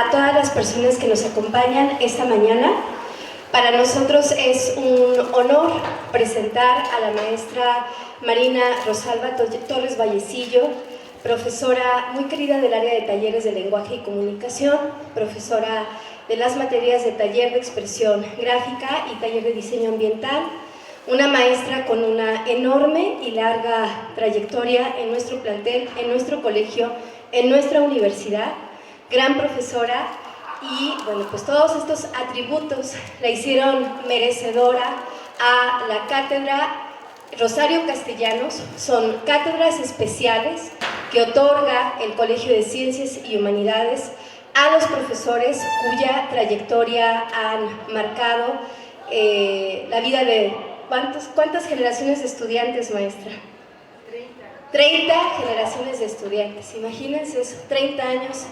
a todas las personas que nos acompañan esta mañana. Para nosotros es un honor presentar a la maestra Marina Rosalba Torres Vallecillo, profesora muy querida del área de talleres de lenguaje y comunicación, profesora de las materias de taller de expresión gráfica y taller de diseño ambiental, una maestra con una enorme y larga trayectoria en nuestro plantel, en nuestro colegio, en nuestra universidad, gran profesora y bueno, pues todos estos atributos la hicieron merecedora a la cátedra Rosario Castellanos. Son cátedras especiales que otorga el Colegio de Ciencias y Humanidades a los profesores cuya trayectoria han marcado la vida de ¿cuántas generaciones de estudiantes, maestra? 30 generaciones de estudiantes, imagínense eso, 30 años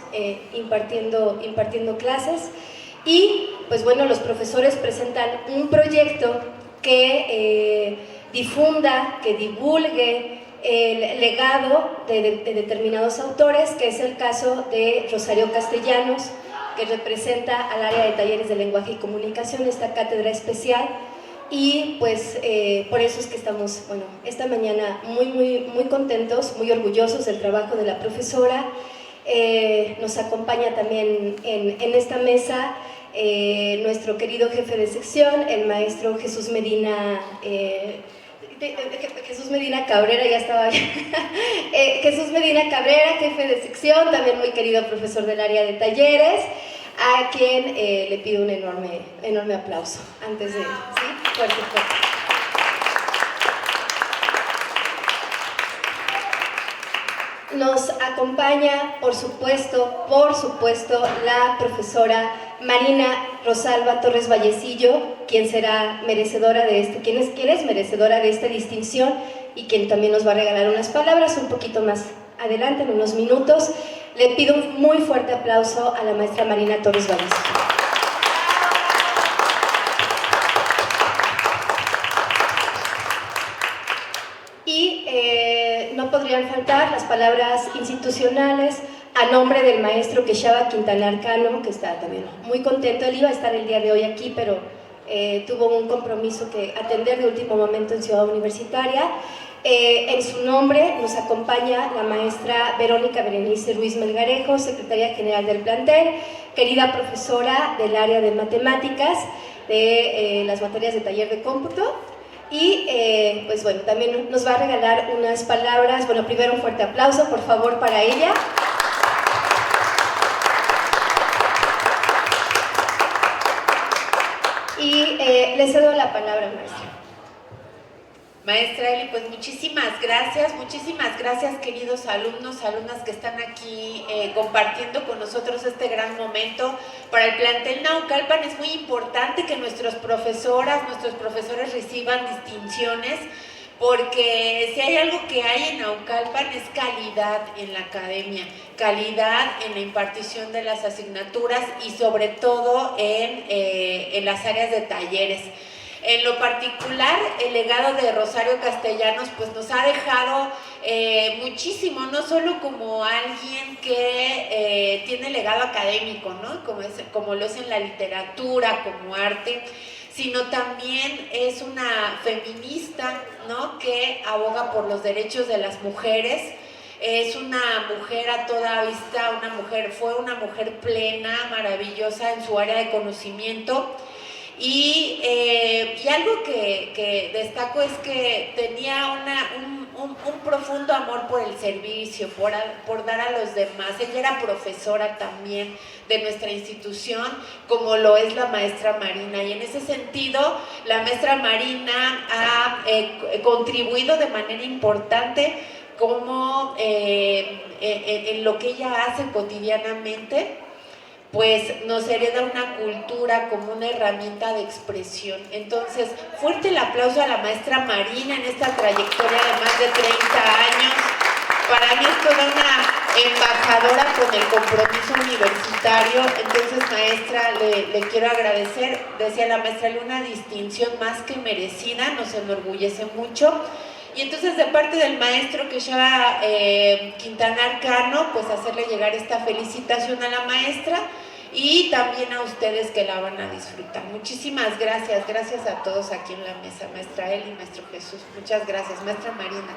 impartiendo clases. Y pues bueno, los profesores presentan un proyecto que difunda, que divulgue el legado de determinados autores, que es el caso de Rosario Castellanos, que representa al área de talleres de lenguaje y comunicación, esta cátedra especial. Y pues por eso es que estamos, bueno, esta mañana muy contentos, muy orgullosos del trabajo de la profesora. Nos acompaña también en esta mesa nuestro querido jefe de sección, el maestro Jesús Medina Cabrera, ya estaba Jesús Medina Cabrera, jefe de sección, también muy querido profesor del área de talleres, a quien le pido un enorme aplauso antes de... ¿sí? Fuerte. Nos acompaña, por supuesto, la profesora Marina Rosalba Torres Vallecillo, quien será merecedora de quien es merecedora de esta distinción y quien también nos va a regalar unas palabras un poquito más adelante, en unos minutos. Le pido un muy fuerte aplauso a la maestra Marina Torres Vallecillo. Y no podrían faltar las palabras institucionales a nombre del maestro Quechaba Quintanar Cano, que está también muy contento. Él iba a estar el día de hoy aquí, pero tuvo un compromiso que atender de último momento en Ciudad Universitaria. En su nombre nos acompaña la maestra Verónica Berenice Ruiz Melgarejo, secretaria general del plantel, querida profesora del área de matemáticas, de las materias de taller de cómputo. Y pues bueno, también nos va a regalar unas palabras. Bueno, primero un fuerte aplauso, por favor, para ella. Y le cedo la palabra, maestra. Maestra Eli, pues muchísimas gracias queridos alumnos, alumnas que están aquí compartiendo con nosotros este gran momento. Para el plantel Naucalpan es muy importante que nuestros profesores reciban distinciones, porque si hay algo que hay en Naucalpan es calidad en la academia, calidad en la impartición de las asignaturas y sobre todo en las áreas de talleres. En lo particular, el legado de Rosario Castellanos pues nos ha dejado muchísimo, no solo como alguien que tiene legado académico, ¿no? Como lo es en la literatura, como arte, sino también es una feminista, ¿no? Que aboga por los derechos de las mujeres. Es una mujer a toda vista, fue una mujer plena, maravillosa en su área de conocimiento. Y algo que destaco es que tenía un profundo amor por el servicio, por dar a los demás. Ella era profesora también de nuestra institución, como lo es la maestra Marina, y en ese sentido la maestra Marina ha contribuido de manera importante como en lo que ella hace cotidianamente, pues nos hereda una cultura como una herramienta de expresión. Entonces, fuerte el aplauso a la maestra Marina en esta trayectoria de más de 30 años. Para mí es toda una embajadora con el compromiso universitario. Entonces, maestra, le quiero agradecer, decía la maestra, una distinción más que merecida, nos enorgullece mucho. Y entonces, de parte del maestro Quechaba Quintanar Cano, pues hacerle llegar esta felicitación a la maestra y también a ustedes que la van a disfrutar. Muchísimas gracias, gracias a todos aquí en la mesa, maestra Eli, maestro Jesús, muchas gracias, maestra Marina.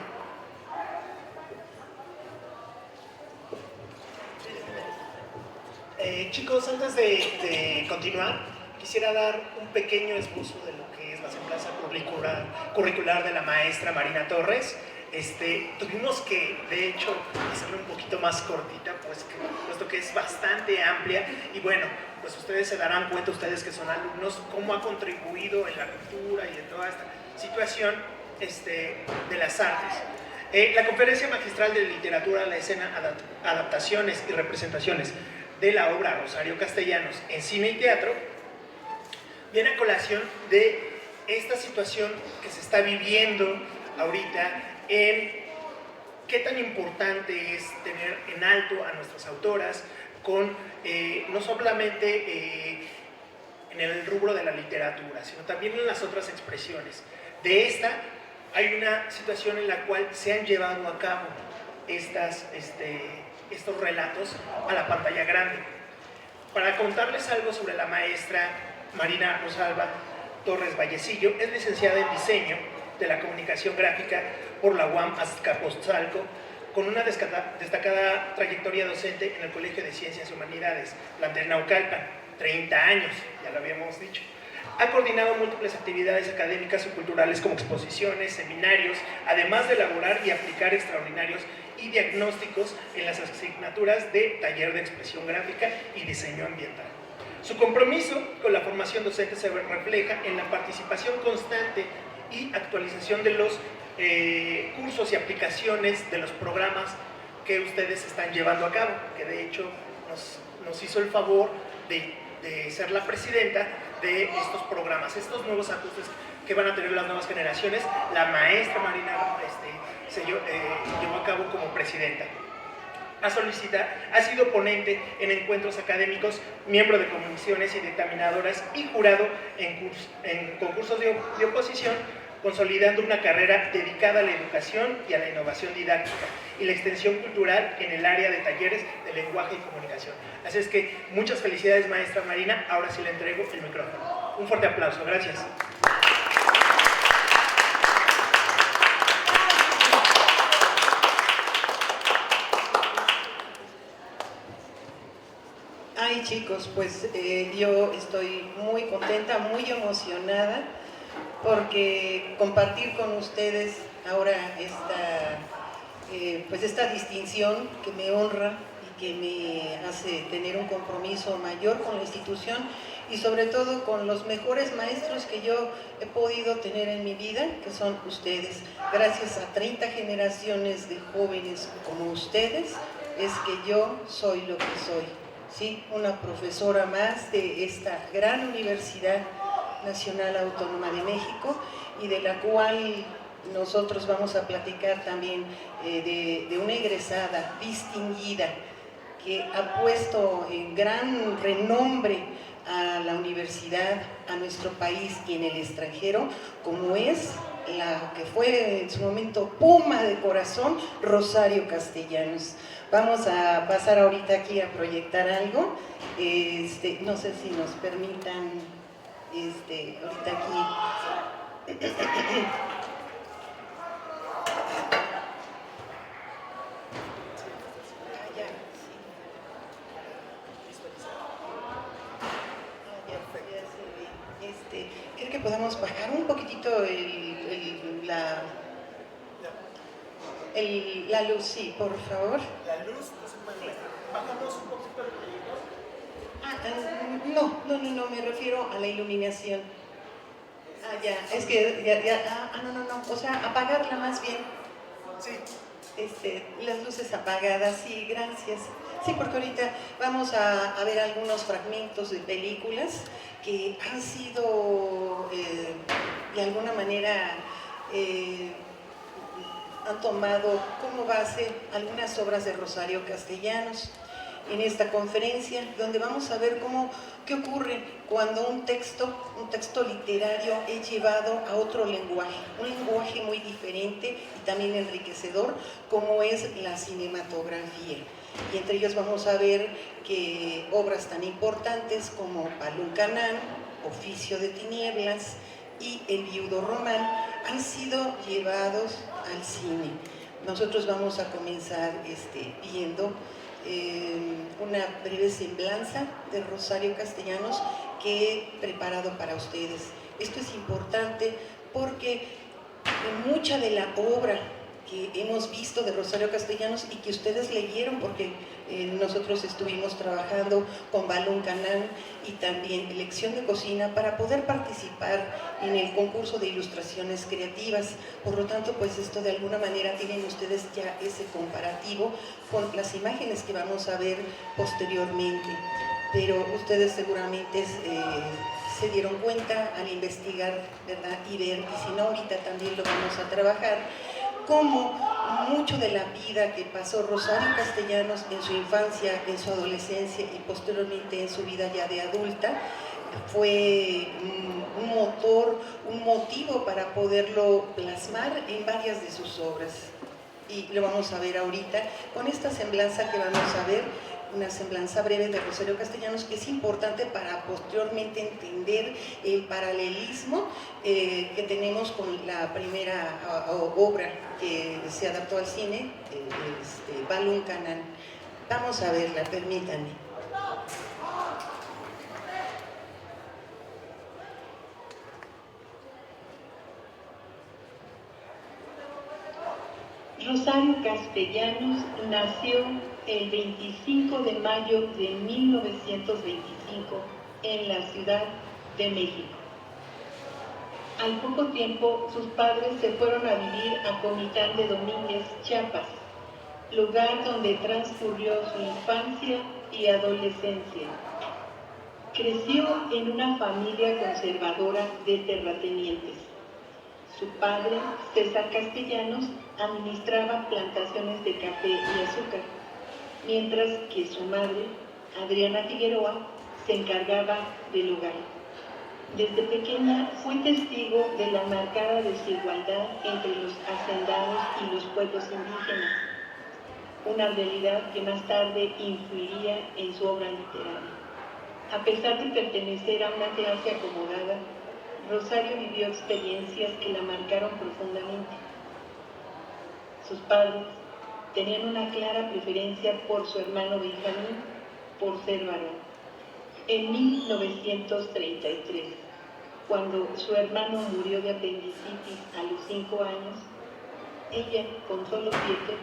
Chicos, antes de continuar, quisiera dar un pequeño esbozo de lo que es la semblanza curricular de la maestra Marina Torres. Tuvimos que, de hecho, hacerla un poquito más cortita, puesto que es bastante amplia, y bueno, pues ustedes se darán cuenta, ustedes que son alumnos, cómo ha contribuido en la cultura y en toda esta situación de las artes. La conferencia magistral de literatura a la escena, adaptaciones y representaciones de la obra Rosario Castellanos en cine y teatro, viene a colación de esta situación que se está viviendo ahorita, en qué tan importante es tener en alto a nuestras autoras, con no solamente en el rubro de la literatura, sino también en las otras expresiones. De esta hay una situación en la cual se han llevado a cabo estos relatos a la pantalla grande. Para contarles algo sobre la maestra Marina Rosalba Torres Vallecillo, es licenciada en diseño de la comunicación gráfica por la UAM Azcapotzalco, con una destacada trayectoria docente en el Colegio de Ciencias y Humanidades, plantel Naucalpan, 30 años, ya lo habíamos dicho. Ha coordinado múltiples actividades académicas y culturales como exposiciones, seminarios, además de elaborar y aplicar extraordinarios y diagnósticos en las asignaturas de taller de expresión gráfica y diseño ambiental. Su compromiso con la formación docente se refleja en la participación constante y actualización de los cursos y aplicaciones de los programas que ustedes están llevando a cabo, que de hecho nos hizo el favor de ser la presidenta de estos programas, estos nuevos ajustes que van a tener las nuevas generaciones. La maestra Marina se llevó a cabo como presidenta. Ha sido ponente en encuentros académicos, miembro de comisiones y dictaminadoras y jurado en concursos de oposición, consolidando una carrera dedicada a la educación y a la innovación didáctica y la extensión cultural en el área de talleres de lenguaje y comunicación. Así es que muchas felicidades, maestra Marina. Ahora sí le entrego el micrófono. Un fuerte aplauso. Gracias. Ay, chicos, pues yo estoy muy contenta, muy emocionada, porque compartir con ustedes ahora esta distinción que me honra y que me hace tener un compromiso mayor con la institución y sobre todo con los mejores maestros que yo he podido tener en mi vida, que son ustedes. Gracias a 30 generaciones de jóvenes como ustedes es que yo soy lo que soy. Sí, una profesora más de esta gran Universidad Nacional Autónoma de México, y de la cual nosotros vamos a platicar también de una egresada distinguida que ha puesto en gran renombre a la universidad, a nuestro país y en el extranjero, como es la que fue en su momento Puma de corazón, Rosario Castellanos. Vamos a pasar ahorita aquí a proyectar algo, no sé si nos permitan, ahorita aquí. Creo que podemos bajar un poquitito la luz, sí, por favor. La luz, bajamos un poquito el proyector. No, me refiero a la iluminación. Ya, es que, no, o sea, apagarla más bien. Sí. Las luces apagadas, sí, gracias. Sí, porque ahorita vamos a ver algunos fragmentos de películas que han sido, de alguna manera, han tomado como base algunas obras de Rosario Castellanos en esta conferencia, donde vamos a ver qué ocurre cuando un texto literario es llevado a otro lenguaje, un lenguaje muy diferente y también enriquecedor, como es la cinematografía. y entre ellos vamos a ver que obras tan importantes como Balún Canán, Oficio de Tinieblas y El Viudo Román han sido llevados al cine. Nosotros vamos a comenzar viendo una breve semblanza de Rosario Castellanos que he preparado para ustedes. Esto es importante porque mucha de la obra que hemos visto de Rosario Castellanos y que ustedes leyeron, porque nosotros estuvimos trabajando con Balún Canán y también Lección de Cocina para poder participar en el concurso de ilustraciones creativas. Por lo tanto, pues esto de alguna manera tienen ustedes ya ese comparativo con las imágenes que vamos a ver posteriormente. Pero ustedes seguramente se dieron cuenta al investigar, ¿verdad? Y ver, y si no, ahorita también lo vamos a trabajar, cómo mucho de la vida que pasó Rosario Castellanos en su infancia, en su adolescencia y posteriormente en su vida ya de adulta, fue un motor, un motivo para poderlo plasmar en varias de sus obras. Y lo vamos a ver ahorita con esta semblanza que vamos a ver, una semblanza breve de Rosario Castellanos, que es importante para posteriormente entender el paralelismo que tenemos con la primera obra que se adaptó al cine, Balún Canán. Vamos a verla, permítanme. Rosario Castellanos nació el 25 de mayo de 1925 en la Ciudad de México. Al poco tiempo, sus padres se fueron a vivir a Comitán de Domínguez, Chiapas, lugar donde transcurrió su infancia y adolescencia. Creció en una familia conservadora de terratenientes. Su padre, César Castellanos, administraba plantaciones de café y azúcar, mientras que su madre, Adriana Figueroa, se encargaba del hogar. Desde pequeña fue testigo de la marcada desigualdad entre los hacendados y los pueblos indígenas, una realidad que más tarde influiría en su obra literaria. A pesar de pertenecer a una clase acomodada, Rosario vivió experiencias que la marcaron profundamente. Sus padres tenían una clara preferencia por su hermano Benjamín, por ser varón. En 1933, cuando su hermano murió de apendicitis a los 5 años, ella, con solo 7,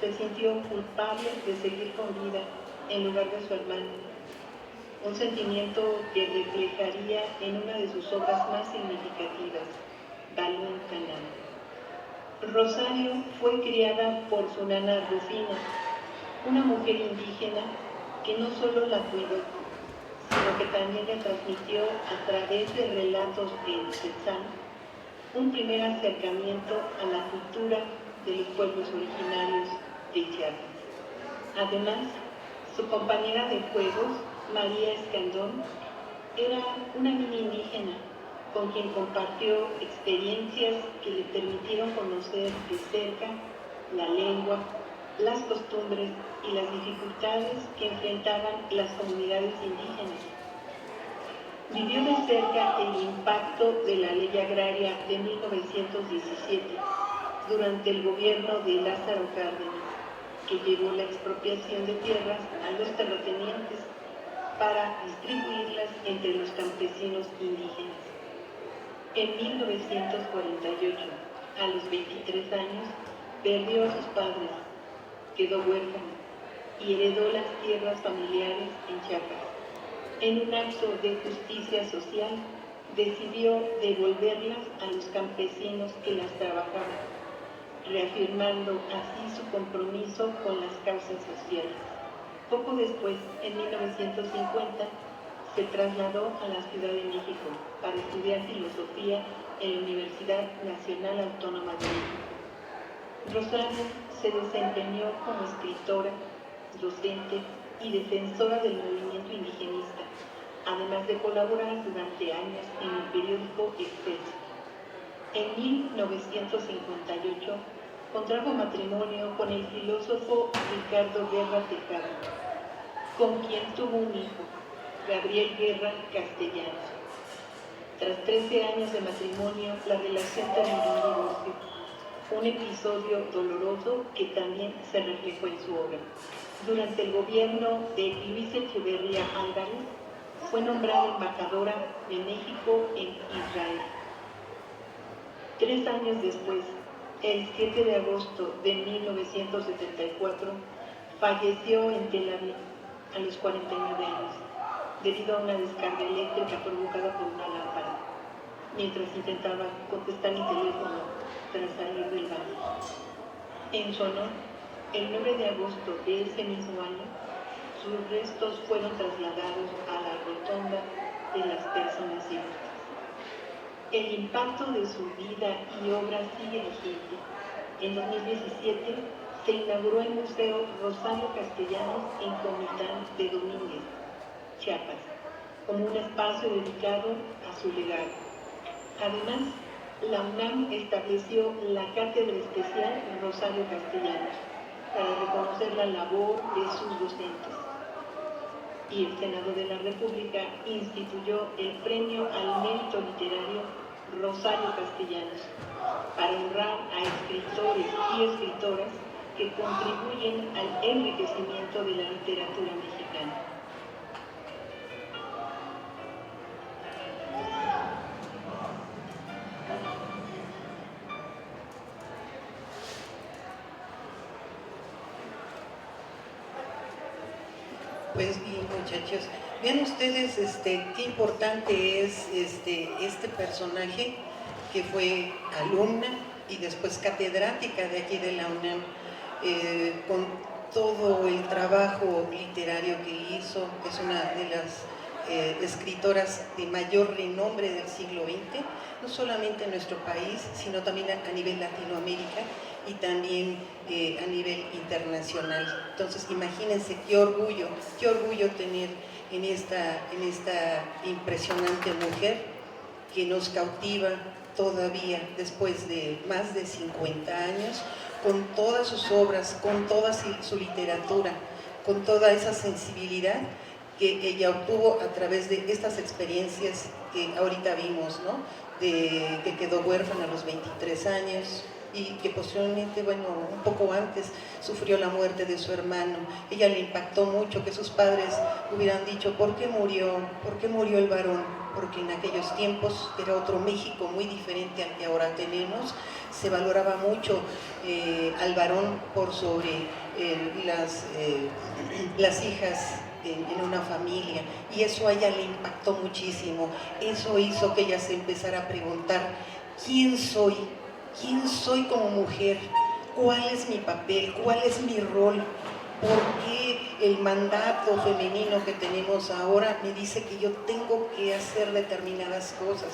se sintió culpable de seguir con vida en lugar de su hermano. Un sentimiento que reflejaría en una de sus obras más significativas, Balún Canán. Rosario fue criada por su nana Rufina, una mujer indígena que no solo la cuidó, sino que también le transmitió a través de relatos en quetzal un primer acercamiento a la cultura de los pueblos originarios de Chiapas. Además, su compañera de juegos, María Escandón, era una niña indígena con quien compartió experiencias que le permitieron conocer de cerca la lengua, las costumbres y las dificultades que enfrentaban las comunidades indígenas. Vivió de cerca el impacto de la Ley Agraria de 1917 durante el gobierno de Lázaro Cárdenas, que llevó la expropiación de tierras a los terratenientes para distribuirlas entre los campesinos indígenas. En 1948, a los 23 años, perdió a sus padres, quedó huérfana y heredó las tierras familiares en Chiapas. En un acto de justicia social, decidió devolverlas a los campesinos que las trabajaban, reafirmando así su compromiso con las causas sociales. Poco después, en 1950, se trasladó a la Ciudad de México para estudiar filosofía en la Universidad Nacional Autónoma de México. Rosario se desempeñó como escritora, docente y defensora del movimiento indigenista, además de colaborar durante años en el periódico Excelsior. En 1958 contrajo matrimonio con el filósofo Ricardo Guerra Tejada, con quien tuvo un hijo, Gabriel Guerra Castellanos. Tras 13 años de matrimonio, la relación terminó en divorcio, un episodio doloroso que también se reflejó en su obra. Durante el gobierno de Luis Echeverría Álvarez, fue nombrada embajadora de México en Israel. 3 años después, el 7 de agosto de 1974, falleció en Tel Aviv a los 49 años, debido a una descarga eléctrica provocada por una lámpara, mientras intentaba contestar el teléfono tras salir del baño. En su honor, el 9 de agosto de ese mismo año, sus restos fueron trasladados a la rotonda de las personas ilustres. El impacto de su vida y obra sigue vigente. En 2017 se inauguró el Museo Rosario Castellanos en Comitán de Domínguez, Chiapas, como un espacio dedicado a su legado. Además, la UNAM estableció la Cátedra Especial Rosario Castellanos para reconocer la labor de sus docentes. Y el Senado de la República instituyó el Premio al Mérito Literario Rosario Castellanos para honrar a escritores y escritoras que contribuyen al enriquecimiento de la literatura mexicana. Pues bien, muchachos, vean ustedes qué importante es este personaje que fue alumna y después catedrática de aquí de la UNAM, con todo el trabajo literario que hizo. Es una de las escritoras de mayor renombre del siglo XX, no solamente en nuestro país, sino también a nivel Latinoamérica y también a nivel internacional. Entonces imagínense qué orgullo tener en esta impresionante mujer que nos cautiva todavía después de más de 50 años, con todas sus obras, con toda su literatura, con toda esa sensibilidad que ella obtuvo a través de estas experiencias que ahorita vimos, ¿no? De que quedó huérfana a los 23 años y que posteriormente, bueno, un poco antes, sufrió la muerte de su hermano. Ella le impactó mucho que sus padres hubieran dicho, ¿por qué murió? ¿Por qué murió el varón? Porque en aquellos tiempos era otro México muy diferente al que ahora tenemos. Se valoraba mucho al varón por sobre las hijas en una familia, y eso a ella le impactó muchísimo. Eso hizo que ella se empezara a preguntar, ¿quién soy? ¿Quién soy como mujer? ¿Cuál es mi papel? ¿Cuál es mi rol? ¿Por qué el mandato femenino que tenemos ahora me dice que yo tengo que hacer determinadas cosas?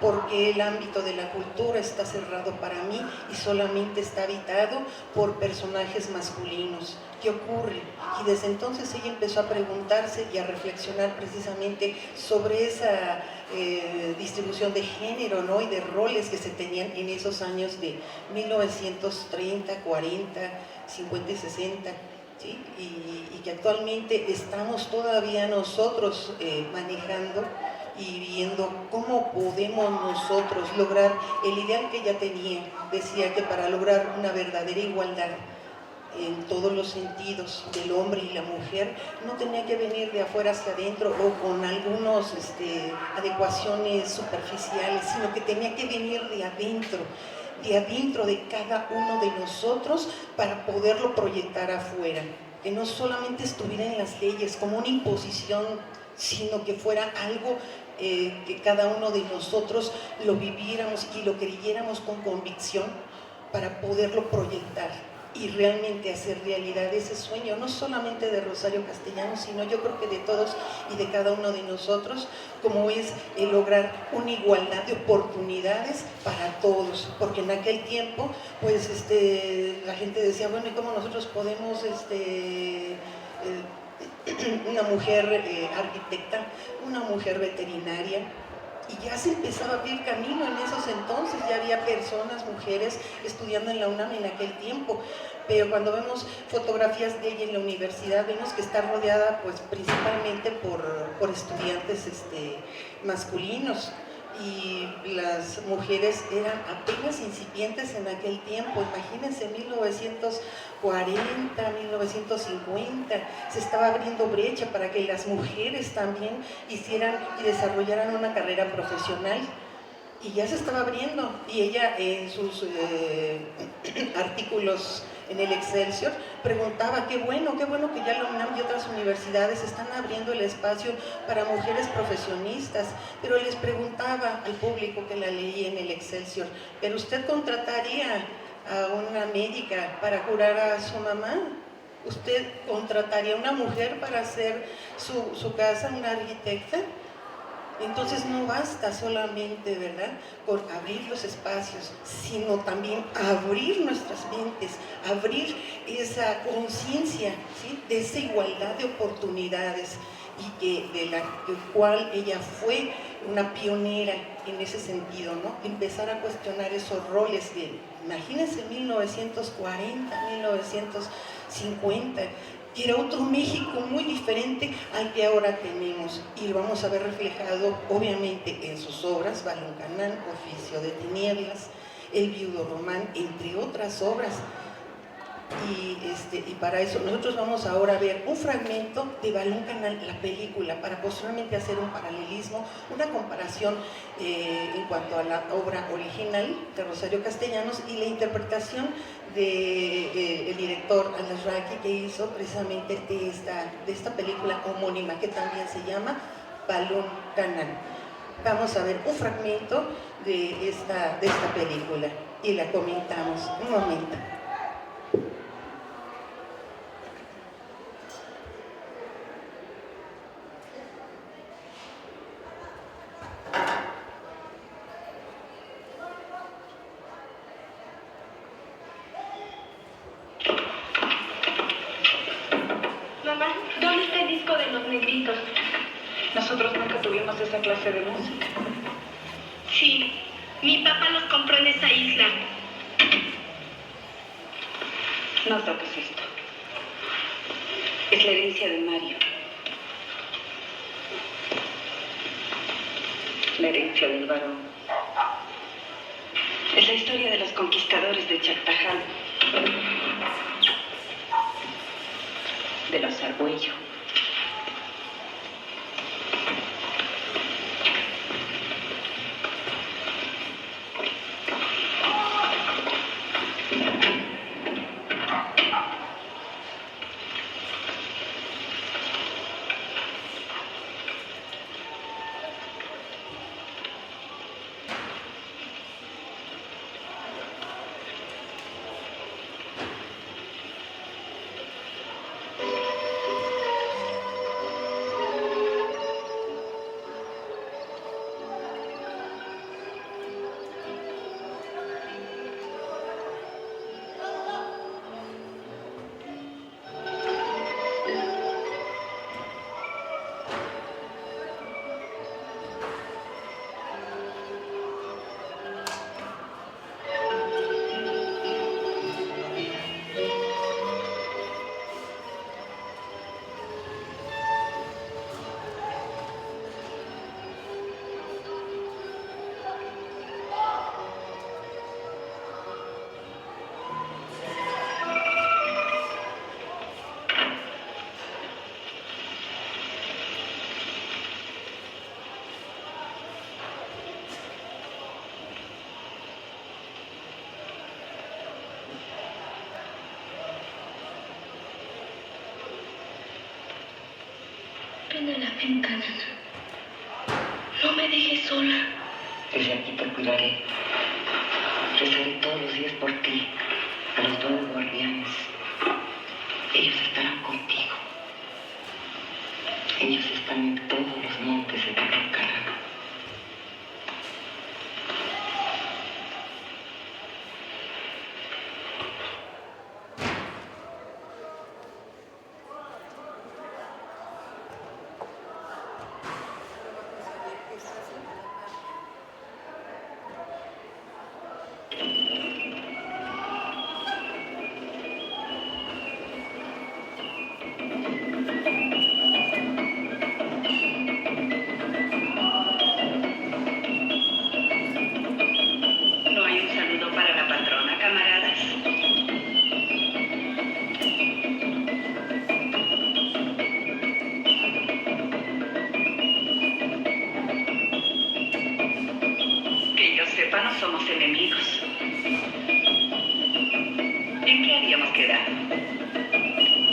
Porque el ámbito de la cultura está cerrado para mí y solamente está habitado por personajes masculinos. ¿Qué ocurre? Y desde entonces ella empezó a preguntarse y a reflexionar precisamente sobre esa distribución de género, ¿no? Y de roles que se tenían en esos años de 1930, 40, 50 y 60. ¿Sí? Y que actualmente estamos todavía nosotros manejando y viendo cómo podemos nosotros lograr el ideal que ella tenía. Decía que para lograr una verdadera igualdad en todos los sentidos del hombre y la mujer, no tenía que venir de afuera hacia adentro o con algunas adecuaciones superficiales, sino que tenía que venir de adentro de cada uno de nosotros para poderlo proyectar afuera, que no solamente estuviera en las leyes como una imposición, sino que fuera algo que cada uno de nosotros lo viviéramos y lo creyéramos con convicción para poderlo proyectar y realmente hacer realidad ese sueño, no solamente de Rosario Castellanos, sino yo creo que de todos y de cada uno de nosotros, como es el lograr una igualdad de oportunidades para todos, porque en aquel tiempo, pues la gente decía, bueno, ¿y cómo nosotros podemos, una mujer arquitecta, una mujer veterinaria? Y ya se empezaba a abrir camino en esos entonces. entonces, ya había personas, mujeres, estudiando en la UNAM en aquel tiempo. Pero cuando vemos fotografías de ella en la universidad, vemos que está rodeada pues principalmente por estudiantes masculinos, y las mujeres eran apenas incipientes en aquel tiempo. Imagínense, 1940, 1950, se estaba abriendo brecha para que las mujeres también hicieran y desarrollaran una carrera profesional. Y ya se estaba abriendo, y ella en sus artículos en el Excelsior preguntaba, qué bueno que ya la UNAM y otras universidades están abriendo el espacio para mujeres profesionistas, pero les preguntaba al público que la leía en el Excelsior, ¿pero usted contrataría a una médica para curar a su mamá? ¿Usted contrataría a una mujer para hacer su casa, una arquitecta? Entonces no basta solamente, ¿verdad?, con abrir los espacios, sino también abrir nuestras mentes, abrir esa conciencia, ¿sí?, de esa igualdad de oportunidades, y de la cual ella fue una pionera en ese sentido, ¿no? Empezar a cuestionar esos roles imagínense, 1940, 1950, que era otro México muy diferente al que ahora tenemos, y lo vamos a ver reflejado obviamente en sus obras, Balún Canán, Oficio de Tinieblas, El Viudo Román, entre otras obras. Y para eso nosotros vamos ahora a ver un fragmento de Balún Canán, la película, para posteriormente hacer un paralelismo, una comparación en cuanto a la obra original de Rosario Castellanos y la interpretación del director Alasraqui, que hizo precisamente de esta película homónima, que también se llama Balún Canán. Vamos a ver un fragmento de esta película y la comentamos. Un momento. ¿Dónde está el disco de los negritos? Nosotros nunca tuvimos esa clase de música. Sí, mi papá los compró en esa isla. No toques esto. Es la herencia de Mario. La herencia del varón. Es la historia de los conquistadores de Chactajal. De los Argüello. Ven a la finca, nana. No me dejes sola. Desde aquí te cuidaré. Rezaré todos los días por ti, a los 9 guardianes. Ellos estarán contigo. Ellos están en todos los montes de Tlaxcala. hermanos somos enemigos. ¿En qué habíamos quedado?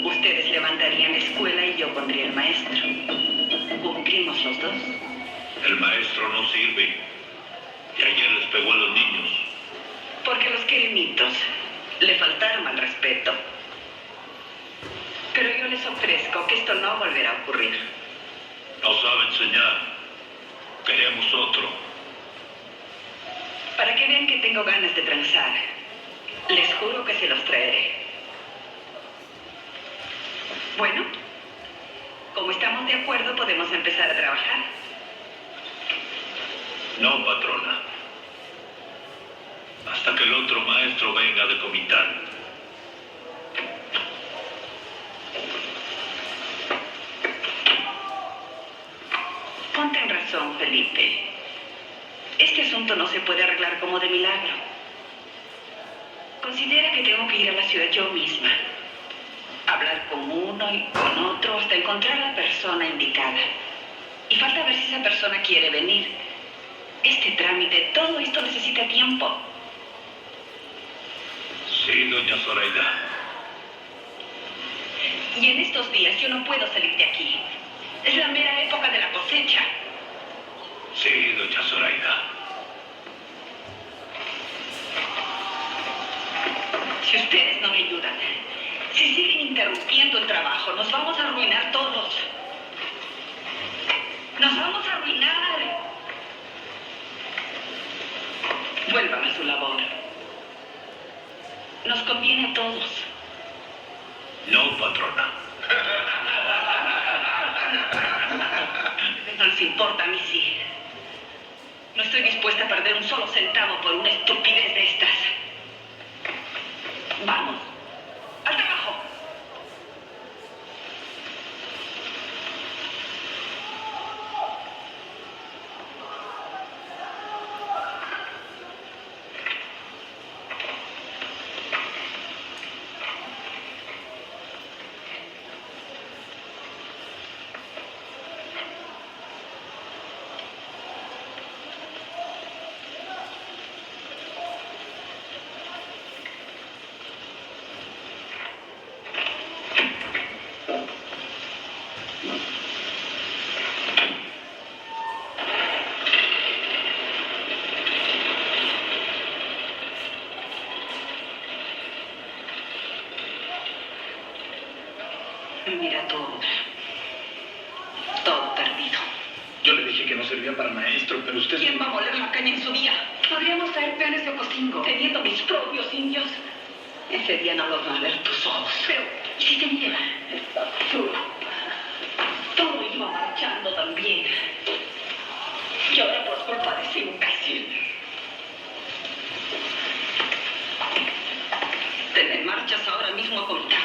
Ustedes levantarían la escuela y yo pondría el maestro. ¿Cumplimos los dos? El maestro no sirve. Y ayer les pegó a los niños. Porque los querimitos le faltaron al respeto. Pero yo les ofrezco que esto no volverá a ocurrir. No sabe enseñar. Queremos otro. Para que vean que tengo ganas de transar, les juro que se los traeré. Bueno, como estamos de acuerdo, podemos empezar a trabajar. No, patrona. Hasta que el otro maestro venga de Comitán. Ponte en razón, Felipe. Este asunto no se puede arreglar como de milagro. Considera que tengo que ir a la ciudad yo misma. Hablar con uno y con otro hasta encontrar a la persona indicada. Y falta ver si esa persona quiere venir. Este trámite, todo esto necesita tiempo. Sí, doña Zoraida. Y en estos días yo no puedo salir de aquí. Es la mera época de la cosecha. Sí, doña Zoraida. Si ustedes no me ayudan, si siguen interrumpiendo el trabajo, nos vamos a arruinar todos. ¡Nos vamos a arruinar! Vuelvan a su labor. Nos conviene a todos. No, patrona. No les importa, a mí sí. No estoy dispuesta a perder un solo centavo por una estupidez de estas. Vamos, al trabajo. Mira todo. Todo perdido. Yo le dije que no servía para maestro, pero usted... ¿Quién va a moler la caña en su día? Podríamos traer peones de Ocosingo, teniendo mis propios indios. Ese día no los van a ver tus ojos. Pero, ¿y si se nieva? Todo iba marchando también. Y ahora por culpa de ese imbécil. Te me marchas ahora mismo a Comitán.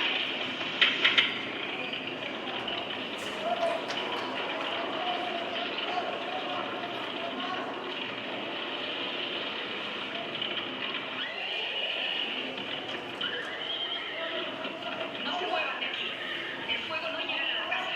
No se muevan de aquí. El fuego no llega a la casa.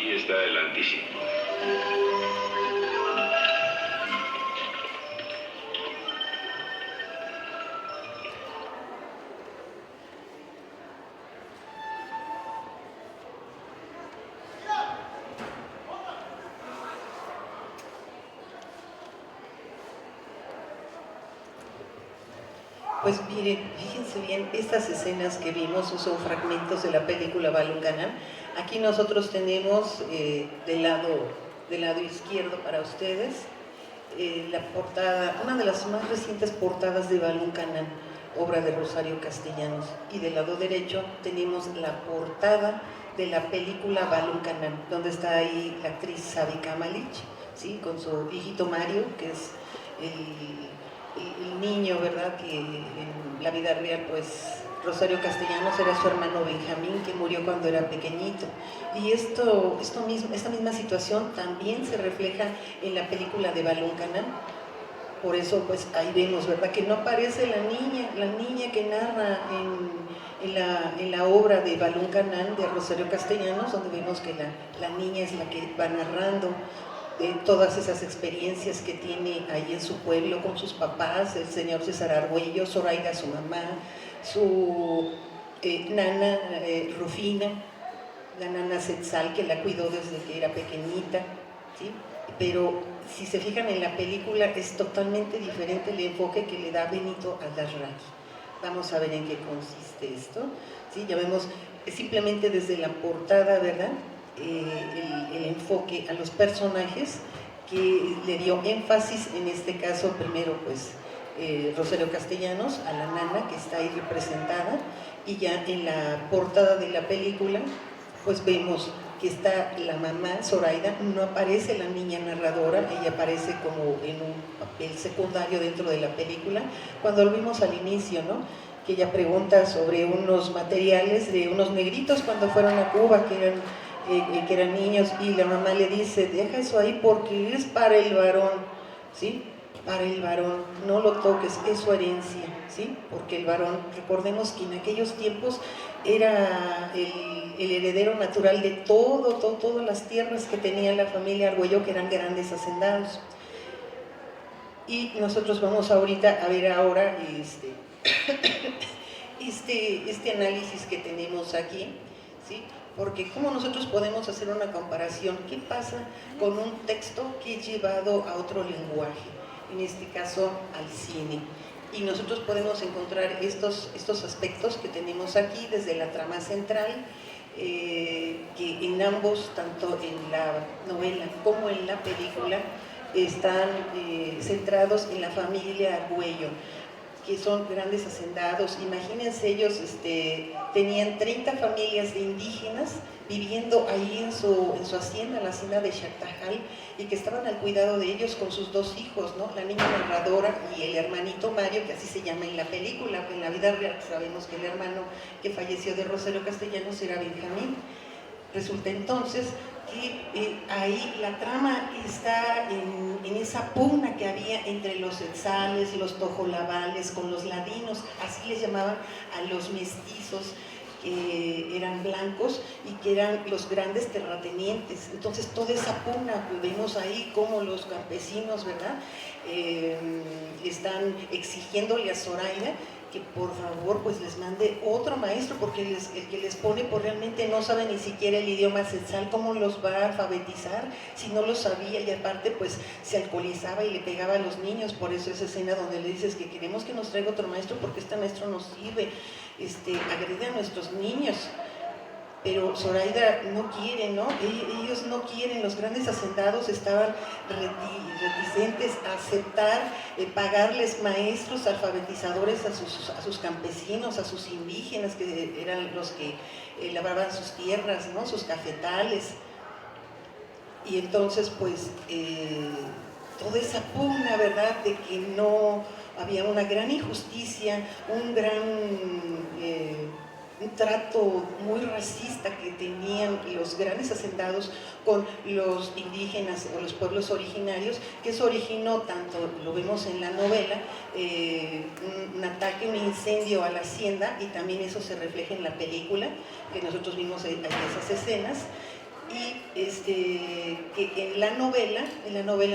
Ahí está el anticipo. Pues miren, fíjense bien, estas escenas que vimos son fragmentos de la película Balunganan. Aquí nosotros tenemos del lado izquierdo para ustedes la portada, una de las más recientes portadas de Balunganan, obra de Rosario Castellanos. Y del lado derecho tenemos la portada de la película Balunganan, donde está ahí la actriz Savika Malich, ¿sí? Con su hijito Mario, que es el niño, ¿verdad? Que en la vida real, pues, Rosario Castellanos era su hermano Benjamín, que murió cuando era pequeñito. Y esta misma situación también se refleja en la película de Balunganan. Por eso, pues, ahí vemos, ¿verdad? Que no aparece la niña que narra en la obra de Balunganan de Rosario Castellanos, donde vemos que la niña es la que va narrando todas esas experiencias que tiene ahí en su pueblo con sus papás, el señor César Argüello, Zoraida su mamá, su nana Rufina, la nana Setzal, que la cuidó desde que era pequeñita, ¿sí? Pero si se fijan en la película es totalmente diferente el enfoque que le da Benito Aldarraqui. Vamos a ver en qué consiste esto, ¿sí? Ya vemos simplemente desde la portada, ¿verdad? El enfoque a los personajes que le dio énfasis, en este caso primero pues Rosario Castellanos, a la nana que está ahí representada, y ya en la portada de la película pues vemos que está la mamá Zoraida, no aparece la niña narradora, ella aparece como en un papel secundario dentro de la película, cuando lo vimos al inicio, ¿no? Que ella pregunta sobre unos materiales de unos negritos cuando fueron a Cuba, que eran niños, y la mamá le dice, deja eso ahí porque es para el varón, ¿sí? Para el varón, no lo toques, es su herencia, ¿sí? Porque el varón, recordemos que en aquellos tiempos era el heredero natural de todas las tierras que tenía la familia Argüello, que eran grandes hacendados. Y nosotros vamos ahorita a ver ahora este análisis que tenemos aquí, ¿sí? Porque ¿cómo nosotros podemos hacer una comparación? ¿Qué pasa con un texto que es llevado a otro lenguaje? En este caso, al cine. Y nosotros podemos encontrar estos aspectos que tenemos aquí desde la trama central, que en ambos, tanto en la novela como en la película, están centrados en la familia Argüello, que son grandes hacendados. Imagínense, ellos tenían 30 familias de indígenas viviendo ahí en su hacienda, la hacienda de Xactajal, y que estaban al cuidado de ellos con sus dos hijos, ¿no? La niña narradora y el hermanito Mario, que así se llama en la película. En la vida real sabemos que el hermano que falleció de Rosario Castellanos era Benjamín. Resulta entonces que ahí la trama está en esa pugna que había entre los Etzales y los tojolabales con los ladinos, así les llamaban a los mestizos, que eran blancos y que eran los grandes terratenientes. Entonces toda esa pugna, vemos ahí como los campesinos, ¿verdad? Están exigiéndole a Zoraida que por favor pues les mande otro maestro, porque el que les pone pues realmente no sabe ni siquiera el idioma Setzal, ¿cómo los va a alfabetizar si no lo sabía? Y aparte pues se alcoholizaba y le pegaba a los niños. Por eso esa escena donde le dices que queremos que nos traiga otro maestro porque este maestro nos sirve, agrede a nuestros niños. Pero Zoraida no quiere, ¿no? Ellos no quieren, los grandes hacendados estaban reticentes a aceptar, pagarles maestros alfabetizadores a sus campesinos, a sus indígenas, que eran los que labraban sus tierras, ¿no? Sus cafetales. Y entonces, pues, toda esa pugna, ¿verdad?, de que no había una gran injusticia, un trato muy racista que tenían los grandes hacendados con los indígenas o los pueblos originarios, que eso originó, tanto lo vemos en la novela, un ataque, un incendio a la hacienda, y también eso se refleja en la película, que nosotros vimos ahí esas escenas. y que en la novela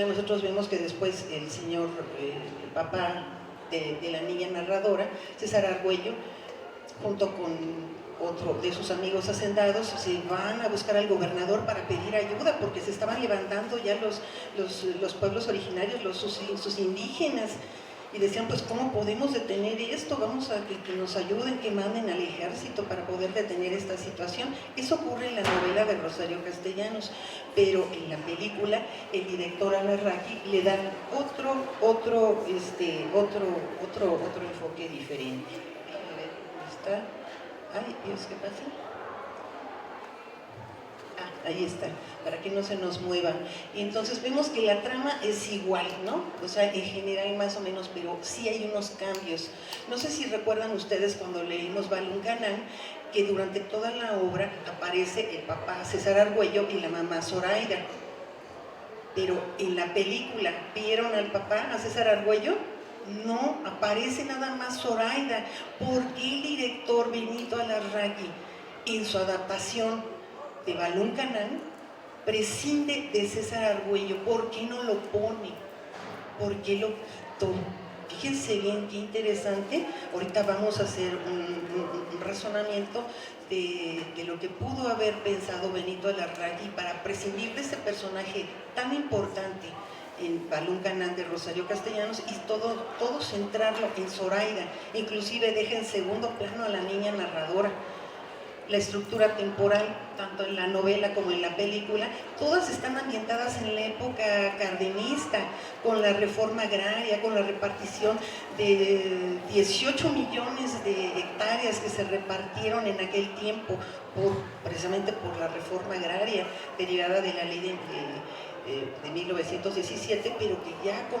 nosotros vemos que después el señor, el papá de la niña narradora, César Argüello, junto con otro de sus amigos hacendados, se van a buscar al gobernador para pedir ayuda porque se estaban levantando ya los pueblos originarios, sus indígenas, y decían, pues ¿cómo podemos detener esto? Vamos a que nos ayuden, que manden al ejército para poder detener esta situación. Eso ocurre en la novela de Rosario Castellanos, pero en la película el director Alarraqui le dan otro enfoque diferente. A ver, ¿dónde está? Ay, Dios, ¿qué pasa? Ahí está, para que no se nos mueva. Y entonces vemos que la trama es igual, ¿no? O sea, en general más o menos, pero sí hay unos cambios. No sé si recuerdan ustedes cuando leímos Balún Canán, que durante toda la obra aparece el papá César Argüello y la mamá Zoraida. Pero en la película, ¿vieron al papá, a César Argüello? No, aparece nada más Zoraida. ¿Por qué el director Benito Alarraqui en su adaptación de Balún Canán prescinde de César Argüello? ¿Por qué no lo pone? ¿Por qué lo quitó? Fíjense bien, qué interesante. Ahorita vamos a hacer un razonamiento de lo que pudo haber pensado Benito Alarraqui para prescindir de ese personaje tan importante en Balún Canán de Rosario Castellanos y todo centrarlo en Zoraida. Inclusive deja en segundo plano a la niña narradora. La estructura temporal, tanto en la novela como en la película, todas están ambientadas en la época cardenista, con la reforma agraria, con la repartición de 18 millones de hectáreas que se repartieron en aquel tiempo, precisamente por la reforma agraria derivada de la ley de 1917, pero que ya con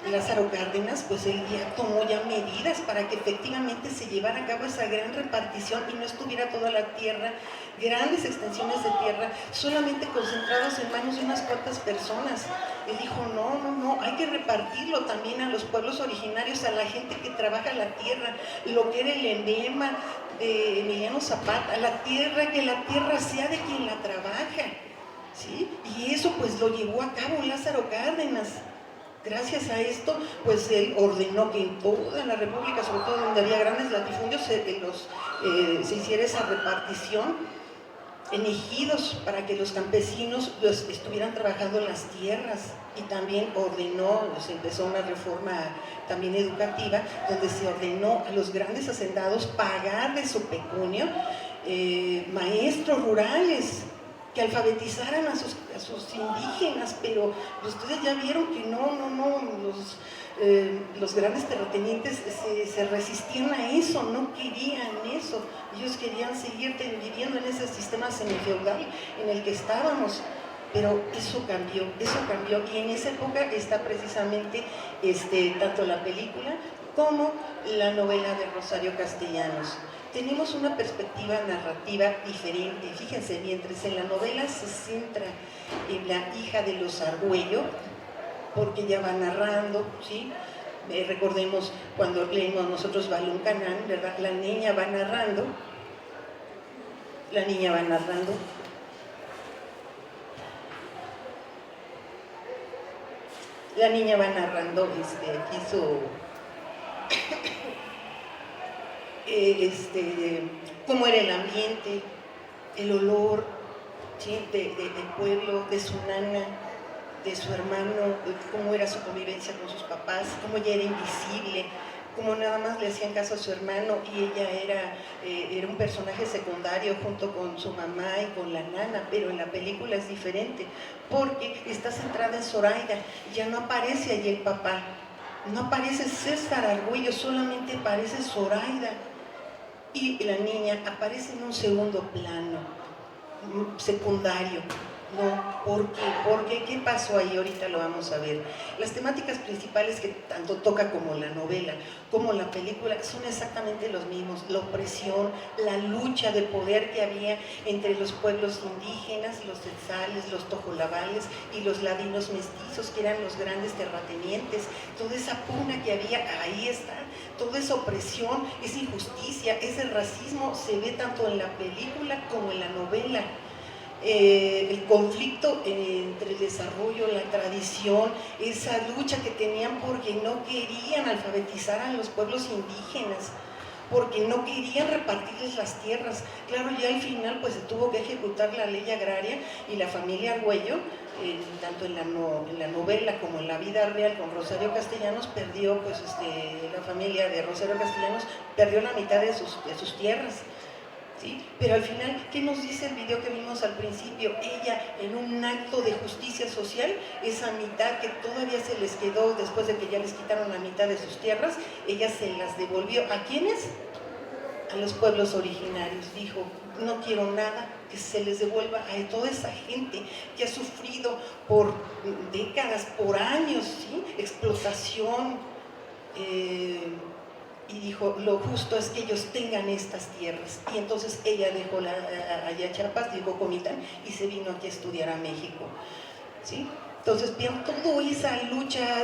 Lázaro Cárdenas, pues él ya tomó ya medidas para que efectivamente se llevara a cabo esa gran repartición y no estuviera toda la tierra, grandes extensiones de tierra, solamente concentrados en manos de unas cuantas personas. Él dijo, no, hay que repartirlo también a los pueblos originarios, a la gente que trabaja la tierra, lo que era el emblema de Emiliano Zapata, la tierra, que la tierra sea de quien la trabaja, ¿sí? Y eso pues lo llevó a cabo Lázaro Cárdenas. Gracias a esto, pues él ordenó que en toda la República, sobre todo donde había grandes latifundios, se hiciera esa repartición en ejidos para que los campesinos estuvieran trabajando en las tierras. Y también se empezó una reforma también educativa, donde se ordenó a los grandes hacendados pagar de su pecunio maestros rurales, que alfabetizaran a sus indígenas, pero ustedes ya vieron que los grandes terratenientes se resistían a eso, no querían eso, ellos querían seguir viviendo en ese sistema semifeudal en el que estábamos, pero eso cambió, y en esa época está precisamente tanto la película como la novela de Rosario Castellanos. Tenemos una perspectiva narrativa diferente. Fíjense, mientras en la novela se centra en la hija de los Argüello, porque ella va narrando, ¿sí? Recordemos cuando leemos nosotros Balún Canán, ¿verdad? La niña va narrando aquí cómo era el ambiente, el olor, ¿sí? del pueblo, de su nana, de su hermano, cómo era su convivencia con sus papás, cómo ella era invisible, cómo nada más le hacían caso a su hermano y ella era un personaje secundario junto con su mamá y con la nana, pero en la película es diferente porque está centrada en Zoraida, ya no aparece allí el papá, no aparece César Argüello, solamente aparece Zoraida. Y la niña aparece en un segundo plano, secundario. No, ¿por qué? Porque ¿qué pasó ahí? Ahorita lo vamos a ver. Las temáticas principales que tanto toca como la novela, como la película, son exactamente los mismos. La opresión, la lucha de poder que había entre los pueblos indígenas, los tzales, los tojolabales y los ladinos mestizos, que eran los grandes terratenientes. Toda esa pugna que había, ahí está. Toda esa opresión, esa injusticia, ese racismo se ve tanto en la película como en la novela. el conflicto entre el desarrollo, la tradición, esa lucha que tenían porque no querían alfabetizar a los pueblos indígenas, porque no querían repartirles las tierras. Claro, ya al final pues se tuvo que ejecutar la ley agraria y la familia Argüello, tanto en la novela como en la vida real con Rosario Castellanos, perdió, pues la familia de Rosario Castellanos perdió la mitad de sus tierras. ¿Sí? Pero al final, ¿qué nos dice el video que vimos al principio? Ella, en un acto de justicia social, esa mitad que todavía se les quedó después de que ya les quitaron la mitad de sus tierras, ella se las devolvió. ¿A quiénes? A los pueblos originarios. Dijo, no quiero nada, que se les devuelva a toda esa gente que ha sufrido por décadas, por años, ¿sí? Explotación, y dijo, lo justo es que ellos tengan estas tierras. Y entonces ella dejó allá Chiapas, dejó Comitán y se vino aquí a estudiar a México, ¿sí? Entonces, vean toda esa lucha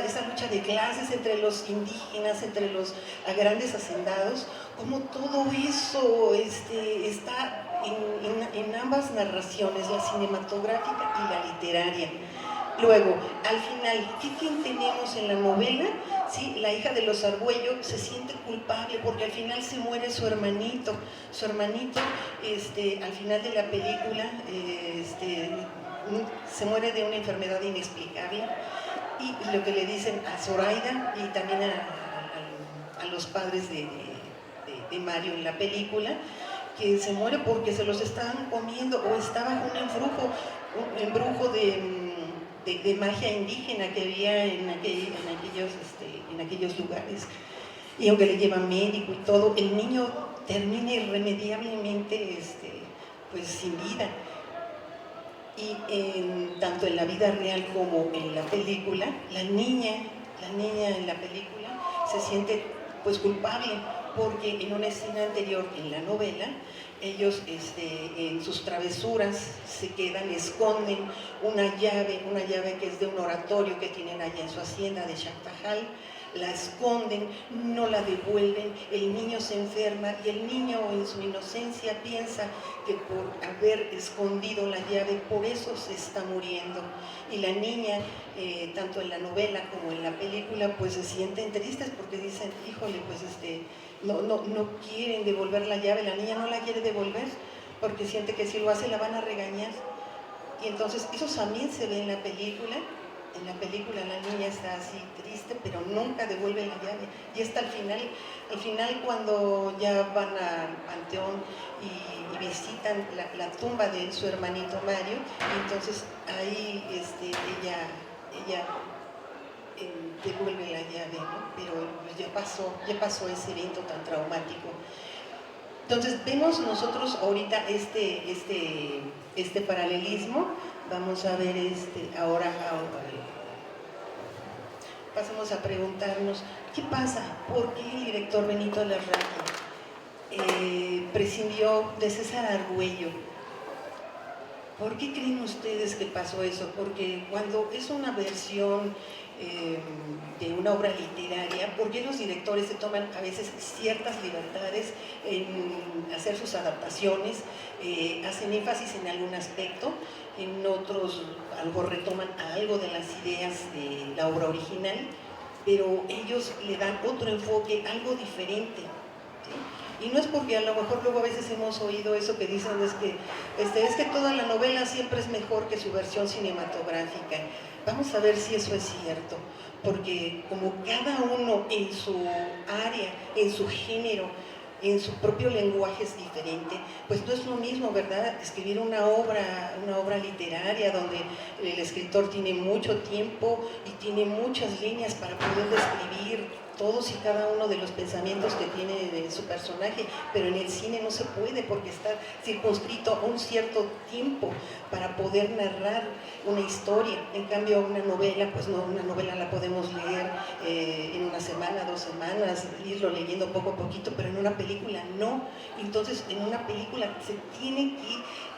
de clases entre los indígenas, entre los grandes hacendados, como todo eso está en ambas narraciones, la cinematográfica y la literaria. Luego, al final, ¿qué tenemos en la novela? ¿Sí? La hija de los Argüello se siente culpable porque al final se muere su hermanito. Su hermanito, al final de la película, se muere de una enfermedad inexplicable. Y lo que le dicen a Zoraida y también a los padres de Mario en la película, que se muere porque se los estaban comiendo o estaba un embrujo de magia indígena que había en aquellos lugares. Y aunque le llevan médico y todo, el niño termina irremediablemente pues sin vida. Y tanto en la vida real como en la película, la niña en la película se siente pues culpable porque en una escena anterior en la novela ellos en sus travesuras se quedan, esconden una llave que es de un oratorio que tienen allá en su hacienda de Chactajal, la esconden, no la devuelven, el niño se enferma y el niño en su inocencia piensa que por haber escondido la llave, por eso se está muriendo. Y la niña, tanto en la novela como en la película, pues se sienten tristes porque dicen, híjole, pues no quieren devolver la llave, la niña no la quiere devolver porque siente que si lo hace la van a regañar. Y entonces eso también se ve en la película. En la película la niña está así triste, pero nunca devuelve la llave. Y hasta al final cuando ya van al panteón y visitan la tumba de su hermanito Mario, y entonces ahí ella devuelve la llave, ¿no? Pero pues ya pasó ese evento tan traumático. Entonces vemos nosotros ahorita este paralelismo. Vamos a ver ahora pasamos a preguntarnos ¿qué pasa? ¿Por qué el director Benito Larraqui prescindió de César Argüello? ¿Por qué creen ustedes que pasó eso? Porque cuando es una versión de una obra literaria, ¿por qué los directores se toman a veces ciertas libertades en hacer sus adaptaciones? Hacen énfasis en algún aspecto, en otros algo retoman algo de las ideas de la obra original, pero ellos le dan otro enfoque, algo diferente, ¿sí? Y no es porque a lo mejor luego a veces hemos oído eso que dicen es que toda la novela siempre es mejor que su versión cinematográfica. Vamos a ver si eso es cierto, porque como cada uno en su área, en su género, en su propio lenguaje es diferente, pues no es lo mismo, ¿verdad? Escribir una obra literaria donde el escritor tiene mucho tiempo y tiene muchas líneas para poder describir todos y cada uno de los pensamientos que tiene de su personaje, pero en el cine no se puede porque está circunscrito a un cierto tiempo para poder narrar una historia. En cambio, una novela, pues no, una novela la podemos leer en una semana, 2 semanas, irlo leyendo poco a poquito, pero en una película no. Entonces, en una película se tiene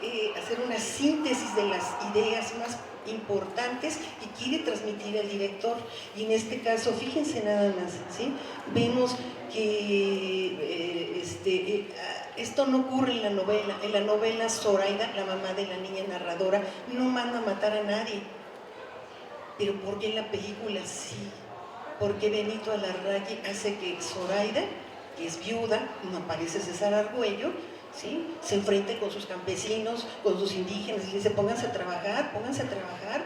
que hacer una síntesis de las ideas más importantes que quiere transmitir el director, y en este caso fíjense nada más, ¿sí? Vemos que Esto no ocurre en la novela. En la novela Zoraida, la mamá de la niña narradora, no manda a matar a nadie. Pero ¿por qué en la película sí? ¿Por qué Benito Alarraqui hace que Zoraida, que es viuda, no aparece César Argüello, ¿sí?, se enfrente con sus campesinos, con sus indígenas, y le dice, pónganse a trabajar,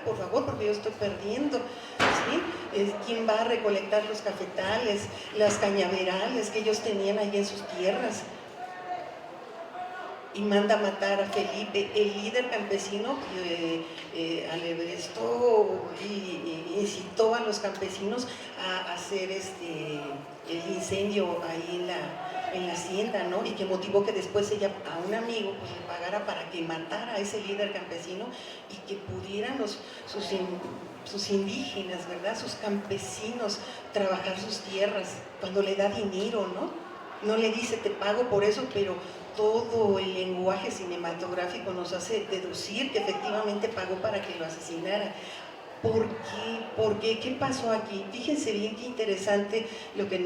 por favor, porque yo estoy perdiendo, ¿sí? ¿Quién va a recolectar los cafetales, las cañaverales que ellos tenían allí en sus tierras? Y manda a matar a Felipe, el líder campesino, alebrestó y incitó a los campesinos a hacer el incendio ahí en la hacienda, ¿no? Y que motivó que después ella a un amigo pues le pagara para que matara a ese líder campesino y que pudieran sus indígenas, ¿verdad?, sus campesinos trabajar sus tierras, cuando le da dinero, ¿no? No le dice te pago por eso, pero todo el lenguaje cinematográfico nos hace deducir que efectivamente pagó para que lo asesinara. ¿Por qué? ¿Por qué? ¿Qué pasó aquí? Fíjense bien qué interesante lo que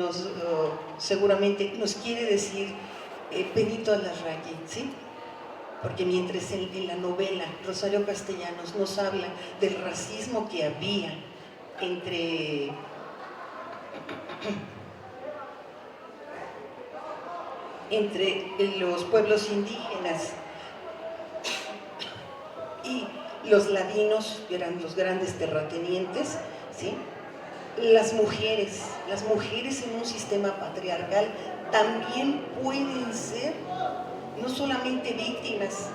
seguramente nos quiere decir Benito Alarraqui, ¿sí? Porque mientras en la novela Rosario Castellanos nos habla del racismo que había entre los pueblos indígenas y los ladinos, que eran los grandes terratenientes, ¿sí? Las mujeres en un sistema patriarcal también pueden ser no solamente víctimas,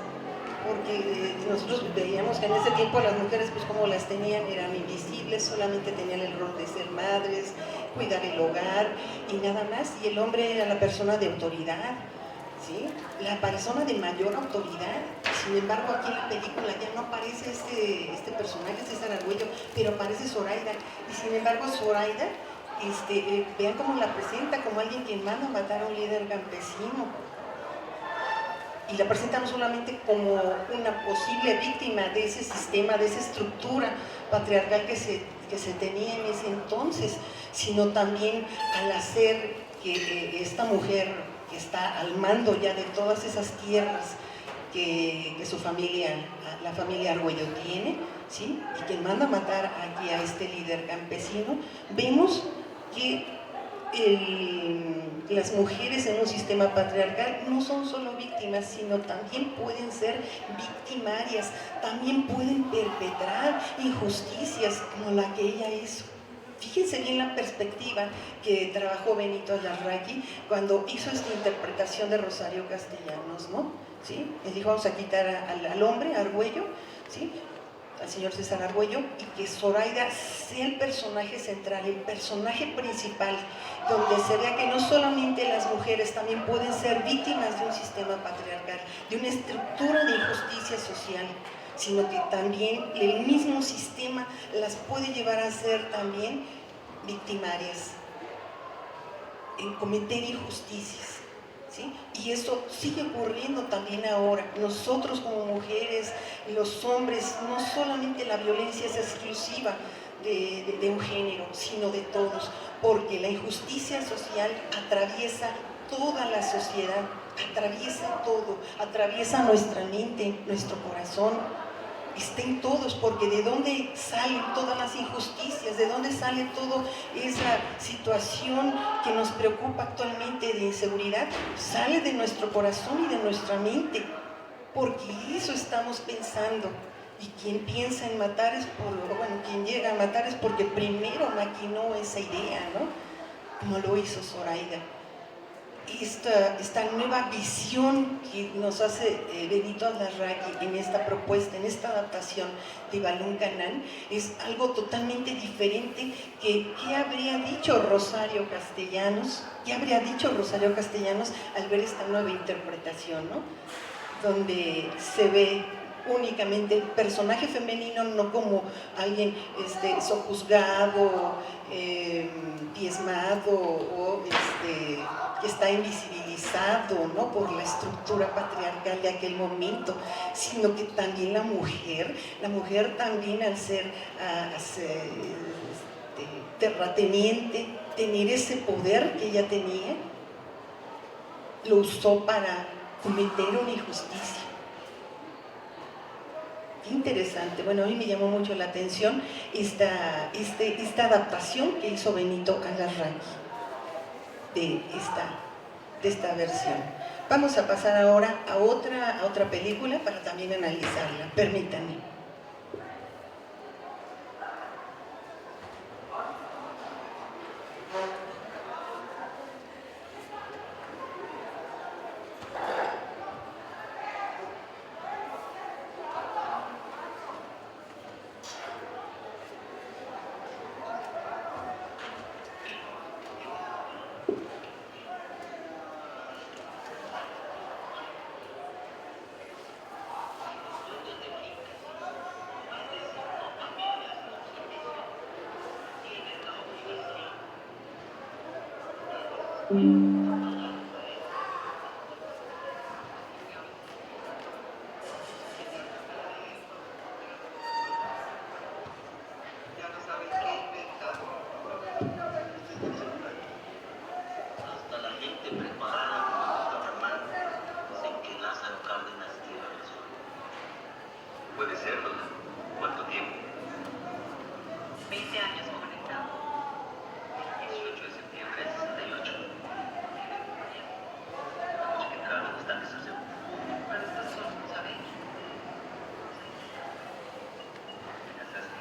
porque nosotros veíamos que en ese tiempo las mujeres, pues como las tenían, eran invisibles, solamente tenían el rol de ser madres, cuidar el hogar y nada más, y el hombre era la persona de autoridad, ¿sí?, la persona de mayor autoridad. Sin embargo, aquí en la película ya no aparece este personaje, César Argüello, pero aparece Zoraida, y sin embargo Zoraida, vean cómo la presenta, como alguien que manda a matar a un líder campesino, y la presenta no solamente como una posible víctima de ese sistema, de esa estructura patriarcal que se tenía en ese entonces, sino también al hacer que esta mujer que está al mando ya de todas esas tierras que su familia, la familia Argüello tiene, ¿sí?, y que manda a matar aquí a este líder campesino, vemos que las mujeres en un sistema patriarcal no son solo víctimas, sino también pueden ser victimarias, también pueden perpetrar injusticias como la que ella hizo. Fíjense bien la perspectiva que trabajó Benito Alarraqui cuando hizo esta interpretación de Rosario Castellanos, ¿no? ¿Sí? Le dijo, vamos a quitar al hombre, a Argüello, ¿sí?, al señor César Argüello, y que Zoraida sea el personaje central, el personaje principal, donde se vea que no solamente las mujeres también pueden ser víctimas de un sistema patriarcal, de una estructura de injusticia social, sino que también el mismo sistema las puede llevar a ser también victimarias, en cometer injusticias, ¿sí? Y eso sigue ocurriendo también ahora. Nosotros como mujeres, los hombres, no solamente la violencia es exclusiva de un género, sino de todos, porque la injusticia social atraviesa toda la sociedad, atraviesa todo, atraviesa nuestra mente, nuestro corazón, está en todos, porque de dónde salen todas las injusticias, de dónde sale toda esa situación que nos preocupa actualmente de inseguridad, sale de nuestro corazón y de nuestra mente, porque eso estamos pensando. Y quien piensa en matar quien llega a matar es porque primero maquinó esa idea, ¿no? Como lo hizo Zoraida. Esta nueva visión que nos hace Benito Alarraqui en esta propuesta, en esta adaptación de Balún Canán, es algo totalmente diferente que ¿qué habría dicho Rosario Castellanos? ¿Qué habría dicho Rosario Castellanos al ver esta nueva interpretación, ¿no? Donde se ve únicamente el personaje femenino, no como alguien sojuzgado, diezmado o que está invisibilizado, ¿no?, por la estructura patriarcal de aquel momento, sino que también la mujer también al ser terrateniente, tener ese poder que ella tenía, lo usó para cometer una injusticia. Qué interesante. Bueno, a mí me llamó mucho la atención esta adaptación que hizo Benito Alarraqui de esta versión. Vamos a pasar ahora a otra película para también analizarla. Permítanme. Puede ser, ¿no? ¿Cuánto tiempo? 20 años conectado. 18 de septiembre del 68. La noche que entraron los tanques al segundo. Cuando estás solo, ¿sabes? ¿Te casaste?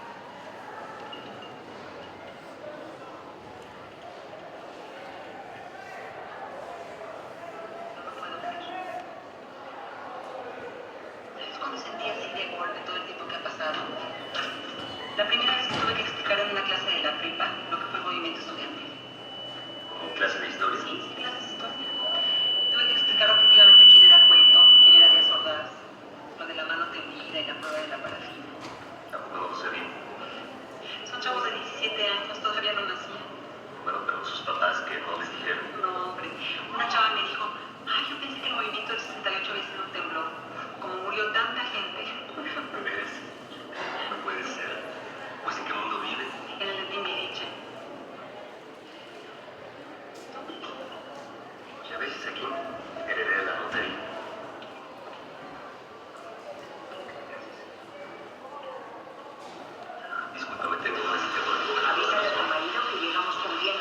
No lo puedo creer. ¿Sabes cuando sentí así de golpe todo el tiempo que ha pasado? La primera vez que tuve que explicar en una clase de la prepa lo que fue el movimiento estudiantil. ¿Como clase de historia? Sí, clases de historia. Tuve que explicar objetivamente quién era Cueto, quién era Díaz Ordaz, lo de la mano tendida y la prueba de la parafina. Tampoco lo sé bien. Son chavos de 17 años, todavía no nacían. Bueno, pero sus papás, ¿qué no les dijeron? No, hombre. Una chava me dijo, ay, yo pensé que el movimiento del 68 había sido un temblor. Como murió tanta gente. ¿Ves? No puede ser. Pues ¿en qué mundo vive? En el de Timbiriche. Y a veces aquí heredé de la lotería. Discúlpame, tengo una cita con mi buena Avísale a tu marido que llegamos con bien.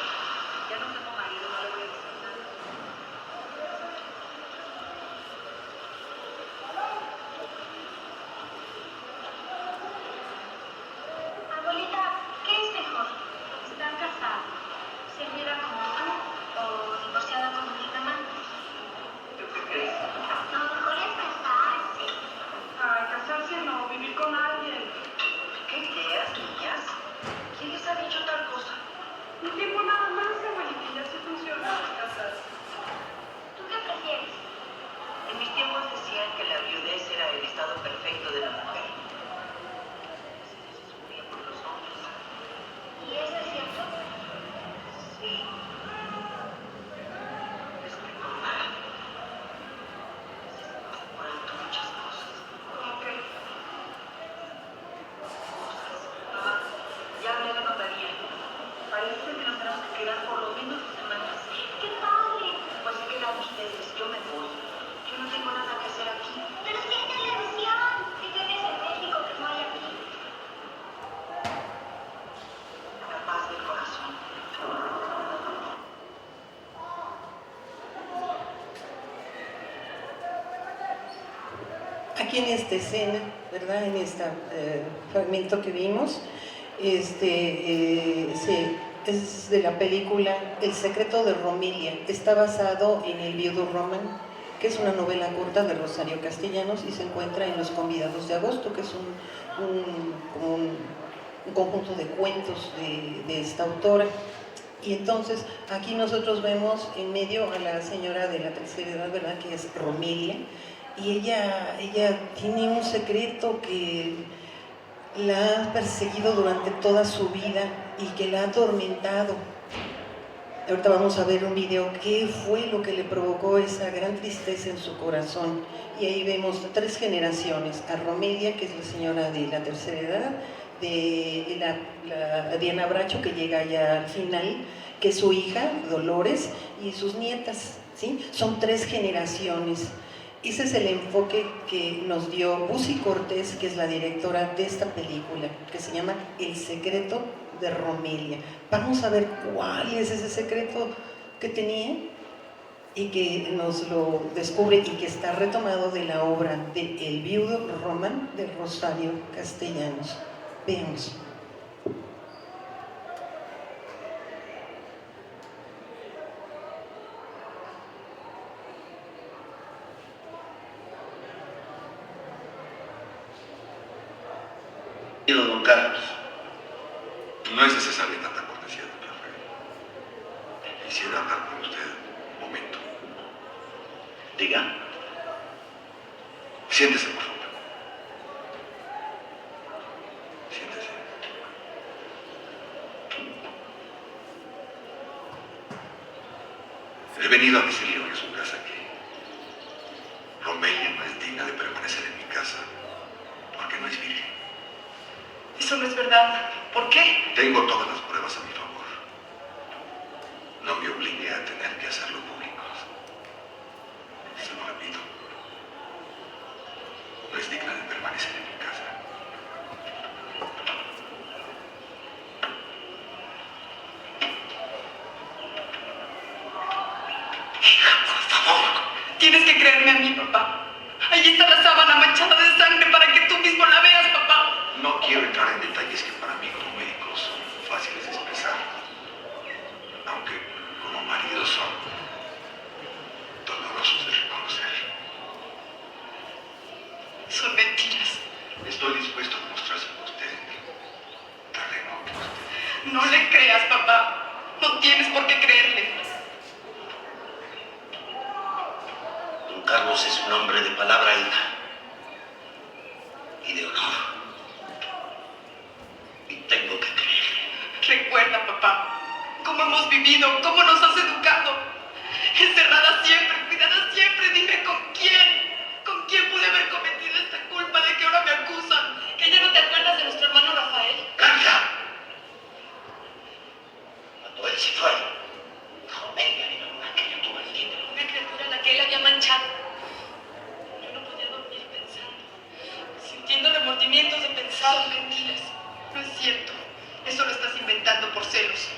Ya no tengo marido, no le voy a decir nada. Abuelita, ¿qué es mejor? ¿Estar casada, ser viuda como tú o divorciada como mi mamá? ¿Tú qué crees? Lo mejor es casarse. Ay, casarse no, vivir con alguien. ¿Qué ideas, niñas? ¿Quién les ha dicho tal cosa? Un tiempo nada más, abuelita, ya se funciona casarse. ¿Tú qué prefieres? En mis tiempos decían que la viudez era el estado perfecto de la mujer. Se sufría por los hombres. ¿Y eso es cierto? Sí. Es que mamá se pasa por alto muchas cosas. ¿Cómo que? Mamá, ya hablé a la notaría. Parece que nos tenemos que quedar por lo menos 2 semanas. ¡Qué padre! Pues se quedan ustedes, yo me voy. Yo no tengo nada que hacer aquí. Pero si hay televisión, si tienes en México que no hay aquí. La paz del corazón. Aquí en esta escena, ¿verdad? En este fragmento que vimos, es de la película El secreto de Romilia. Está basado en El viudo Roman, que es una novela corta de Rosario Castellanos y se encuentra en Los convidados de agosto, que es como un conjunto de cuentos de esta autora. Y entonces aquí nosotros vemos en medio a la señora de la tercera edad, ¿verdad? Que es Romilia, y ella tiene un secreto que la ha perseguido durante toda su vida y que la ha atormentado. Ahorita vamos a ver un video, qué fue lo que le provocó esa gran tristeza en su corazón. Y ahí vemos 3 generaciones: a Romelia, que es la señora de la tercera edad, de la Diana Bracho, que llega ya al final, que es su hija, Dolores, y sus nietas, ¿sí? Son 3 generaciones. Ese es el enfoque que nos dio Busi Cortés, que es la directora de esta película, que se llama El secreto de Romelia. Vamos a ver cuál es ese secreto que tenía y que nos lo descubre y que está retomado de la obra de El viudo Román de Rosario Castellanos. Veamos. Don Carlos, no es necesaria tanta cortesía, don Rafael. Quisiera hablar con usted un momento. Diga. Siéntese, por favor. Siéntese. He venido a decirle hoy a su casa que Romelia no es digna de permanecer en mi casa porque no es virgen. Eso no es verdad. ¿Por qué? Tengo todas las pruebas a mi favor. No me obligue a tener que hacerlo público. Se lo repito. No es digna de permanecer en mi casa. Hija, por favor. Tienes que creerme a mí, papá. Allí está la sábana manchada de sangre para que tú mismo la veas, papá. No quiero entrar en detalles que para mí como médico son fáciles de expresar, aunque como marido son dolorosos de reconocer. Son mentiras. Estoy dispuesto a demostrárselo a usted, terreno que usted. No le creas, papá. No tienes por qué creerle. Don Carlos es un hombre de palabra y de honor. Tengo que creer. Recuerda, papá, cómo hemos vivido, cómo nos has educado. Encerrada siempre, cuidada siempre. Dime con quién pude haber cometido esta culpa de que ahora me acusan. ¿Que ya no te acuerdas de nuestro hermano Rafael? ¡Blanca! Cuando él se fue, Romelia era una criatura libre. Una criatura a la que él había manchado. Yo no podía dormir pensando, sintiendo remordimientos de pensar mentiras. No es cierto. Eso lo estás inventando por celos.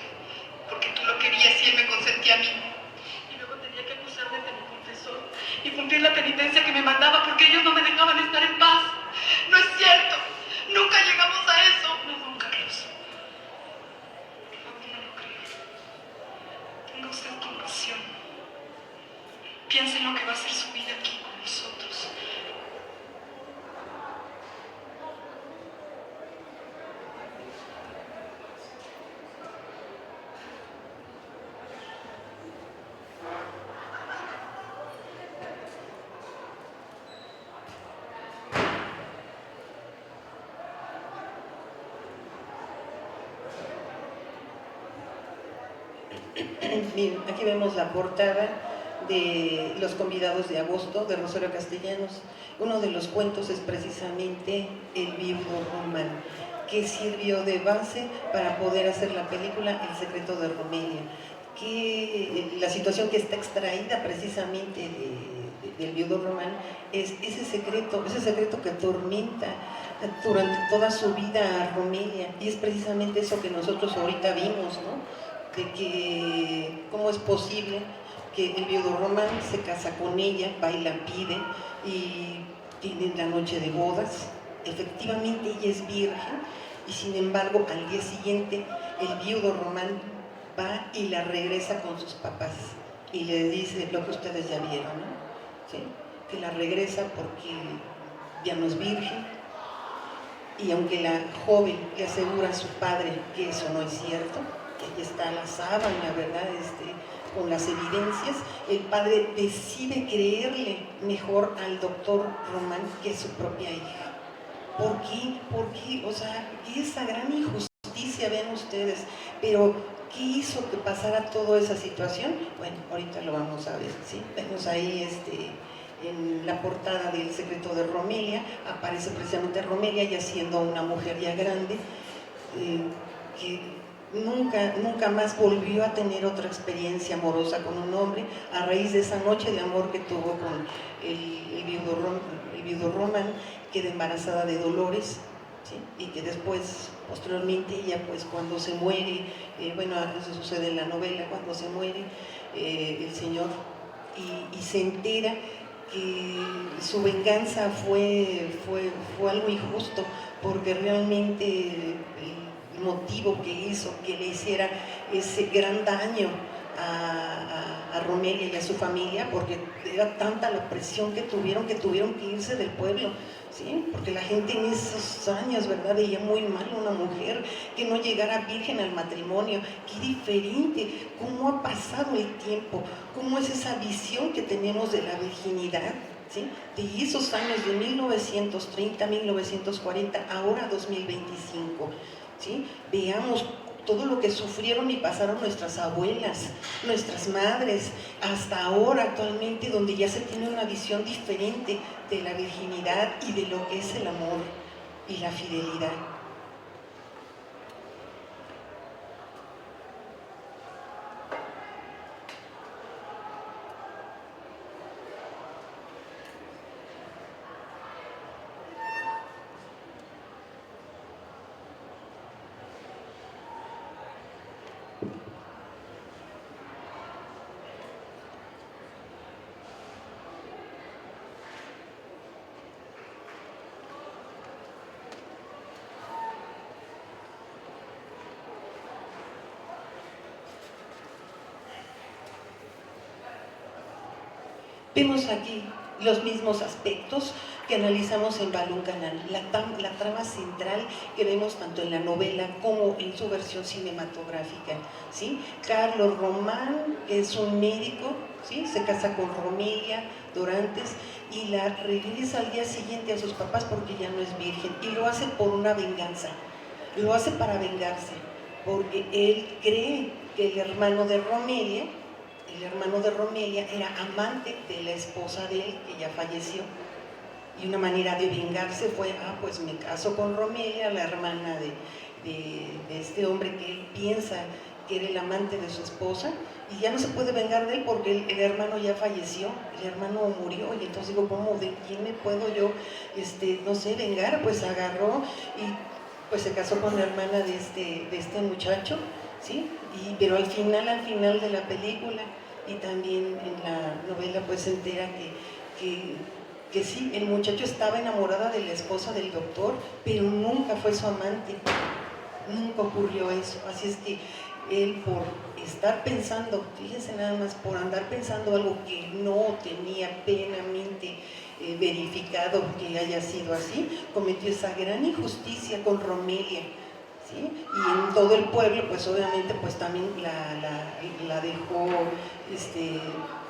Porque tú lo querías y él me consentía a mí. Y luego tenía que acusarme de mi confesor y cumplir la penitencia que me mandaba porque ellos no me dejaban estar en paz. No es cierto. Nunca llegamos a eso. No, don Carlos. Aún no lo creo. Tenga usted compasión. Piensa en lo que va a ser su vida aquí con nosotros. Miren, aquí vemos la portada de Los convidados de agosto de Rosario Castellanos. Uno de los cuentos es precisamente El viudo Román, que sirvió de base para poder hacer la película El secreto de Romelia, que la situación que está extraída precisamente del viudo Román es ese secreto que atormenta durante toda su vida a Romelia, y es precisamente eso que nosotros ahorita vimos, ¿no? De que cómo es posible que el viudo Román se casa con ella, va y la pide y tienen la noche de bodas. Efectivamente ella es virgen y sin embargo al día siguiente el viudo Román va y la regresa con sus papás y le dice lo que ustedes ya vieron, ¿no? ¿Sí? Que la regresa porque ya no es virgen, y aunque la joven le asegura a su padre que eso no es cierto, ahí está la sábana, ¿verdad? Con las evidencias, el padre decide creerle mejor al doctor Román que a su propia hija. ¿Por qué? ¿Por qué? O sea, esa gran injusticia, ven ustedes, pero ¿qué hizo que pasara toda esa situación? Bueno, ahorita lo vamos a ver, ¿sí? Vemos ahí en la portada del secreto de Romelia, aparece precisamente Romelia ya siendo una mujer ya grande, que nunca más volvió a tener otra experiencia amorosa con un hombre a raíz de esa noche de amor que tuvo con el viudo Román, queda embarazada de Dolores, ¿sí? Y que después, posteriormente, ella pues cuando se muere, bueno, eso sucede en la novela, cuando se muere el señor y se entera que su venganza fue algo injusto, porque realmente el motivo que hizo que le hiciera ese gran daño a Romelia y a su familia, porque era tanta la presión que tuvieron que irse del pueblo, ¿sí? Porque la gente en esos años, ¿verdad?, veía muy mal a una mujer que no llegara virgen al matrimonio. Qué diferente, cómo ha pasado el tiempo, cómo es esa visión que tenemos de la virginidad, ¿sí? De esos años de 1930, 1940, ahora 2025, ¿sí? Veamos todo lo que sufrieron y pasaron nuestras abuelas, nuestras madres, hasta ahora actualmente, donde ya se tiene una visión diferente de la virginidad y de lo que es el amor y la fidelidad. Vemos aquí los mismos aspectos que analizamos en Balún Canal, la trama central que vemos tanto en la novela como en su versión cinematográfica, ¿sí? Carlos Román, que es un médico, ¿sí? Se casa con Romelia Dorantes y la regresa al día siguiente a sus papás porque ya no es virgen, y lo hace por una venganza, lo hace para vengarse, porque él cree que el hermano de Romelia era amante de la esposa de él, que ya falleció, y una manera de vengarse fue, pues me caso con Romelia, la hermana de este hombre que él piensa que era el amante de su esposa, y ya no se puede vengar de él porque el hermano ya falleció, el hermano murió, y entonces digo, ¿cómo, de quién me puedo yo, no sé, vengar? Pues agarró y pues se casó con la hermana de este muchacho, ¿sí? Pero al final de la película y también en la novela pues se entera que sí, el muchacho estaba enamorada de la esposa del doctor, pero nunca fue su amante, nunca ocurrió eso. Así es que él, por estar pensando, fíjense nada más, por andar pensando algo que no tenía plenamente verificado que haya sido así, cometió esa gran injusticia con Romelia, ¿sí? Y en todo el pueblo pues obviamente pues también la dejó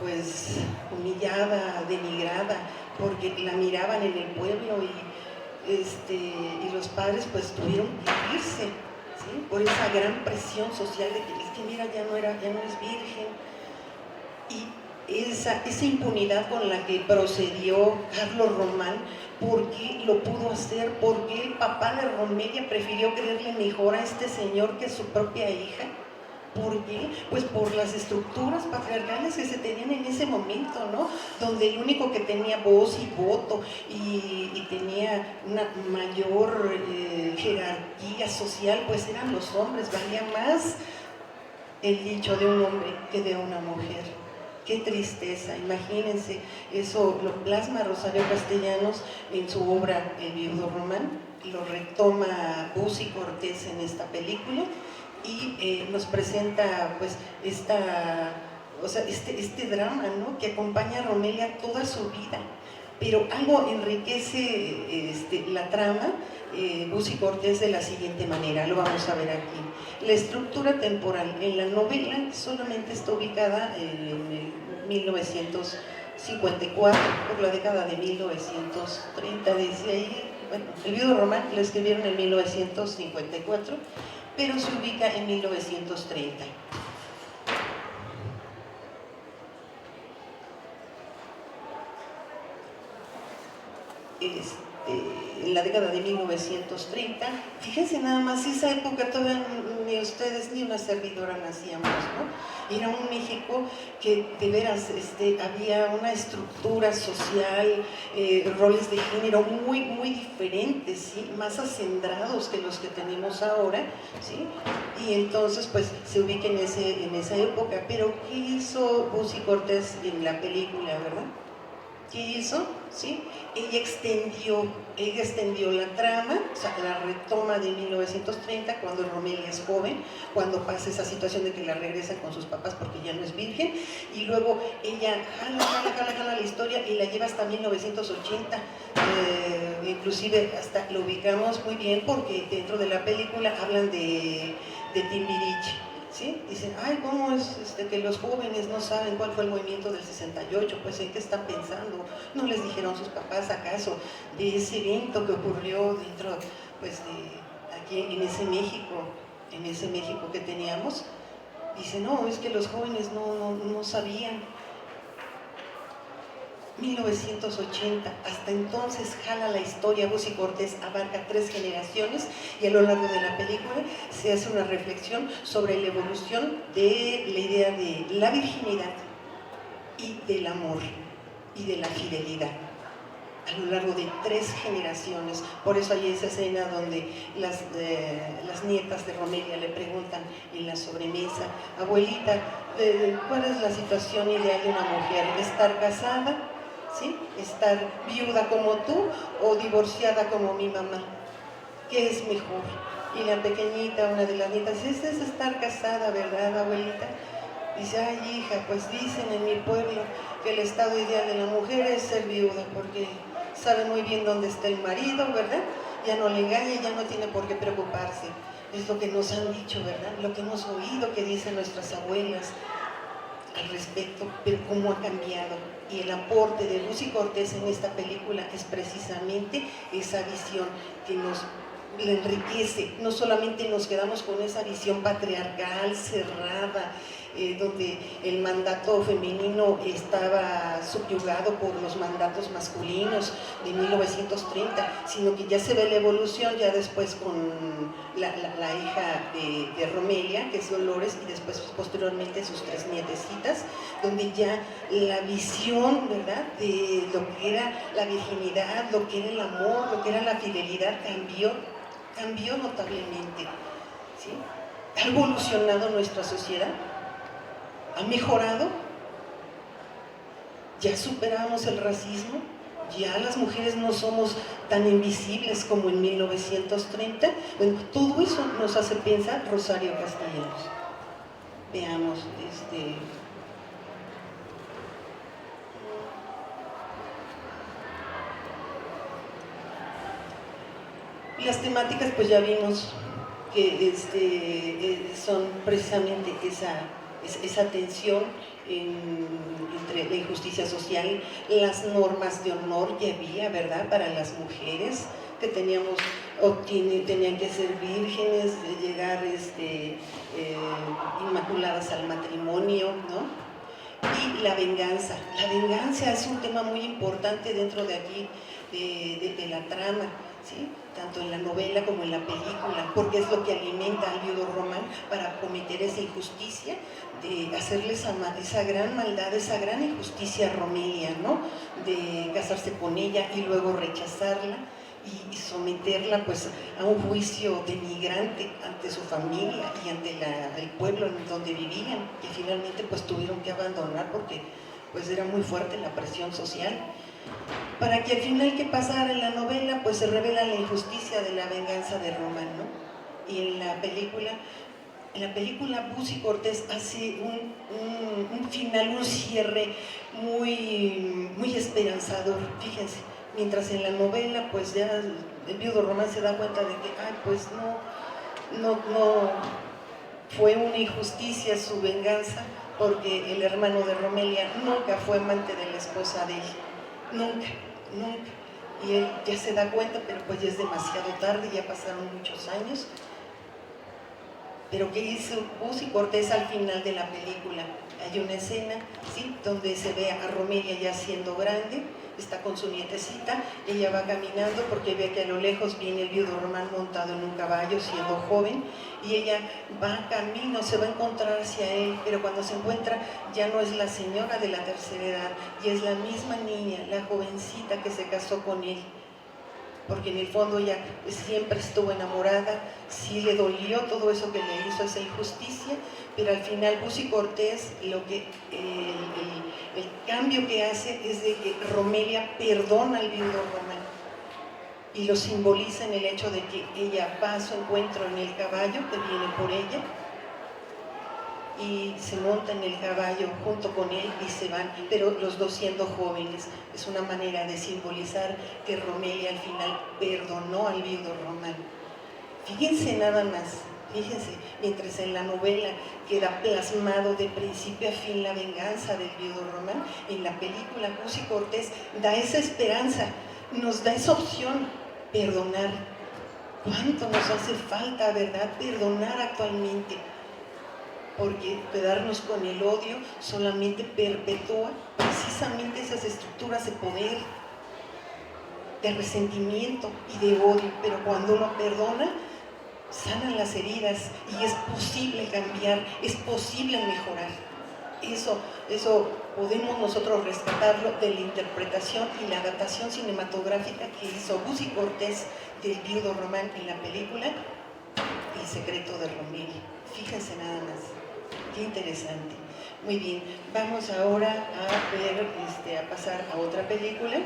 pues humillada, denigrada, porque la miraban en el pueblo y los padres pues tuvieron que irse, ¿sí? Por esa gran presión social de que es que mira, ya no es virgen, y esa impunidad con la que procedió Carlos Román. ¿Por qué lo pudo hacer? ¿Por qué el papá de Romelia prefirió creerle mejor a este señor que a su propia hija? ¿Por qué? Pues por las estructuras patriarcales que se tenían en ese momento, ¿no? Donde el único que tenía voz y voto y tenía una mayor jerarquía social, pues eran los hombres. Valía más el dicho de un hombre que de una mujer. Qué tristeza, imagínense, eso lo plasma Rosario Castellanos en su obra El viudo Román, lo retoma Bussi Cortés en esta película y nos presenta pues este drama, ¿no?, que acompaña a Romelia toda su vida, pero algo enriquece la trama. Bussi Cortés de la siguiente manera, lo vamos a ver aquí. La estructura temporal en la novela solamente está ubicada en el 1954, por la década de 1930, desde ahí, bueno, El viudo Román lo escribieron en 1954, pero se ubica en 1930. en la década de 1930. Fíjense nada más, esa época todavía ni ustedes ni una servidora nacíamos, ¿no? Era un México que de veras había una estructura social, roles de género muy, muy diferentes, ¿sí? Más acendrados que los que tenemos ahora, ¿sí? Y entonces pues se ubica en esa época. Pero ¿qué hizo Bussi Cortés en la película, verdad? ¿Qué hizo? ¿Sí? Ella extendió la trama, o sea, la retoma de 1930, cuando Romelia es joven, cuando pasa esa situación de que la regresan con sus papás porque ya no es virgen, y luego ella jala la historia y la lleva hasta 1980, inclusive hasta lo ubicamos muy bien porque dentro de la película hablan de Timbiriche. ¿Sí? Dicen, ay, ¿cómo es que los jóvenes no saben cuál fue el movimiento del 68? Pues, ¿en qué están pensando? ¿No les dijeron sus papás acaso de ese evento que ocurrió dentro, pues, de aquí en ese México que teníamos? Dicen, no, es que los jóvenes no sabían. 1980, hasta entonces jala la historia. Bussi Cortés abarca 3 generaciones y a lo largo de la película se hace una reflexión sobre la evolución de la idea de la virginidad y del amor y de la fidelidad a lo largo de 3 generaciones. Por eso hay esa escena donde las nietas de Romelia le preguntan en la sobremesa, abuelita, ¿cuál es la situación ideal de una mujer? ¿Estar casada? ¿Sí? ¿Estar viuda como tú o divorciada como mi mamá? ¿Qué es mejor? Y la pequeñita, una de las nietas, dice, es estar casada, ¿verdad, abuelita? Dice, ay, hija, pues dicen en mi pueblo que el estado ideal de la mujer es ser viuda, porque sabe muy bien dónde está el marido, ¿verdad? Ya no le engaña, ya no tiene por qué preocuparse. Es lo que nos han dicho, ¿verdad? Lo que hemos oído que dicen nuestras abuelas al respecto, pero cómo ha cambiado. Y el aporte de Bussi Cortés en esta película es precisamente esa visión que nos enriquece. No solamente nos quedamos con esa visión patriarcal, cerrada, donde el mandato femenino estaba subyugado por los mandatos masculinos de 1930, sino que ya se ve la evolución ya después con la hija de Romelia, que es Dolores, y después posteriormente sus 3 nietecitas, donde ya la visión, ¿verdad?, de lo que era la virginidad, lo que era el amor, lo que era la fidelidad, cambió notablemente, ¿sí? Ha evolucionado nuestra sociedad, ha mejorado, ya superamos el racismo, ya las mujeres no somos tan invisibles como en 1930. Bueno, todo eso nos hace pensar Rosario Castellanos. Veamos, las temáticas, pues ya vimos que son precisamente esa tensión entre la injusticia social, las normas de honor que había, ¿verdad?, para las mujeres, que tenían que ser vírgenes, llegar inmaculadas al matrimonio, ¿no? Y la venganza es un tema muy importante dentro de aquí, de la trama, ¿sí? Tanto en la novela como en la película, porque es lo que alimenta al viudo Román para cometer esa injusticia, de hacerle esa gran maldad, esa gran injusticia a Romelia, ¿no?, de casarse con ella y luego rechazarla y someterla pues a un juicio denigrante ante su familia y ante el pueblo en donde vivían, que finalmente pues tuvieron que abandonar porque pues era muy fuerte la presión social, para que al final, ¿qué pasara en la novela? Pues se revela la injusticia de la venganza de Román, ¿no? Y en la película Bussi Cortés hace un final, un cierre muy esperanzador, fíjense. Mientras en la novela, pues ya el viudo Román se da cuenta de que, pues no fue una injusticia su venganza, porque el hermano de Romelia nunca fue amante de la esposa de él, nunca. Y él ya se da cuenta, pero pues ya es demasiado tarde, ya pasaron muchos años. Pero ¿qué hizo Bussi Cortés al final de la película? Hay una escena, ¿sí?, donde se ve a Romelia ya siendo grande, está con su nietecita, ella va caminando porque ve que a lo lejos viene el viudo Román montado en un caballo siendo joven, y ella va camino, se va a encontrar hacia él, pero cuando se encuentra ya no es la señora de la tercera edad, y es la misma niña, la jovencita que se casó con él, porque en el fondo ella siempre estuvo enamorada, sí le dolió todo eso que le hizo, esa injusticia, pero al final Bussi Cortés, el cambio que hace es de que Romelia perdona al viudo Román, y lo simboliza en el hecho de que ella va a su encuentro en el caballo que viene por ella, y se monta en el caballo junto con él y se van, pero los dos siendo jóvenes. Es una manera de simbolizar que Romelia al final perdonó al viudo Román. Fíjense nada más, fíjense, mientras en la novela queda plasmado de principio a fin la venganza del viudo Román, en la película Bussi Cortés da esa esperanza, nos da esa opción, perdonar. ¿Cuánto nos hace falta, verdad, perdonar actualmente? Porque quedarnos con el odio solamente perpetúa precisamente esas estructuras de poder, de resentimiento y de odio, pero cuando uno perdona, sanan las heridas y es posible cambiar, es posible mejorar. Eso podemos nosotros rescatarlo de la interpretación y la adaptación cinematográfica que hizo Bussi Cortés del viudo Román en la película El secreto de Romelia. Fíjense nada más. Qué interesante. Muy bien, vamos ahora a ver, a pasar a otra película.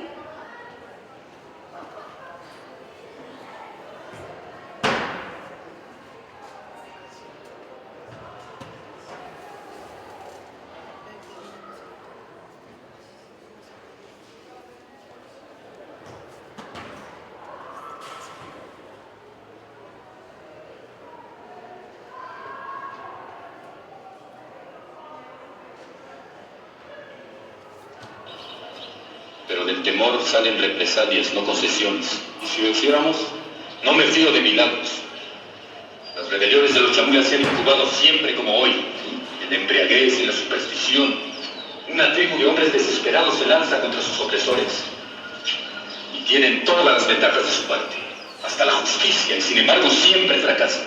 Pero del temor salen represalias, no concesiones. Y si lo hiciéramos, no me fío de milagros. Las rebeliones de los chamulas se han incubado siempre como hoy, en la embriaguez, en la superstición. Una tribu de hombres desesperados se lanza contra sus opresores y tienen todas las ventajas de su parte, hasta la justicia, y sin embargo siempre fracasan.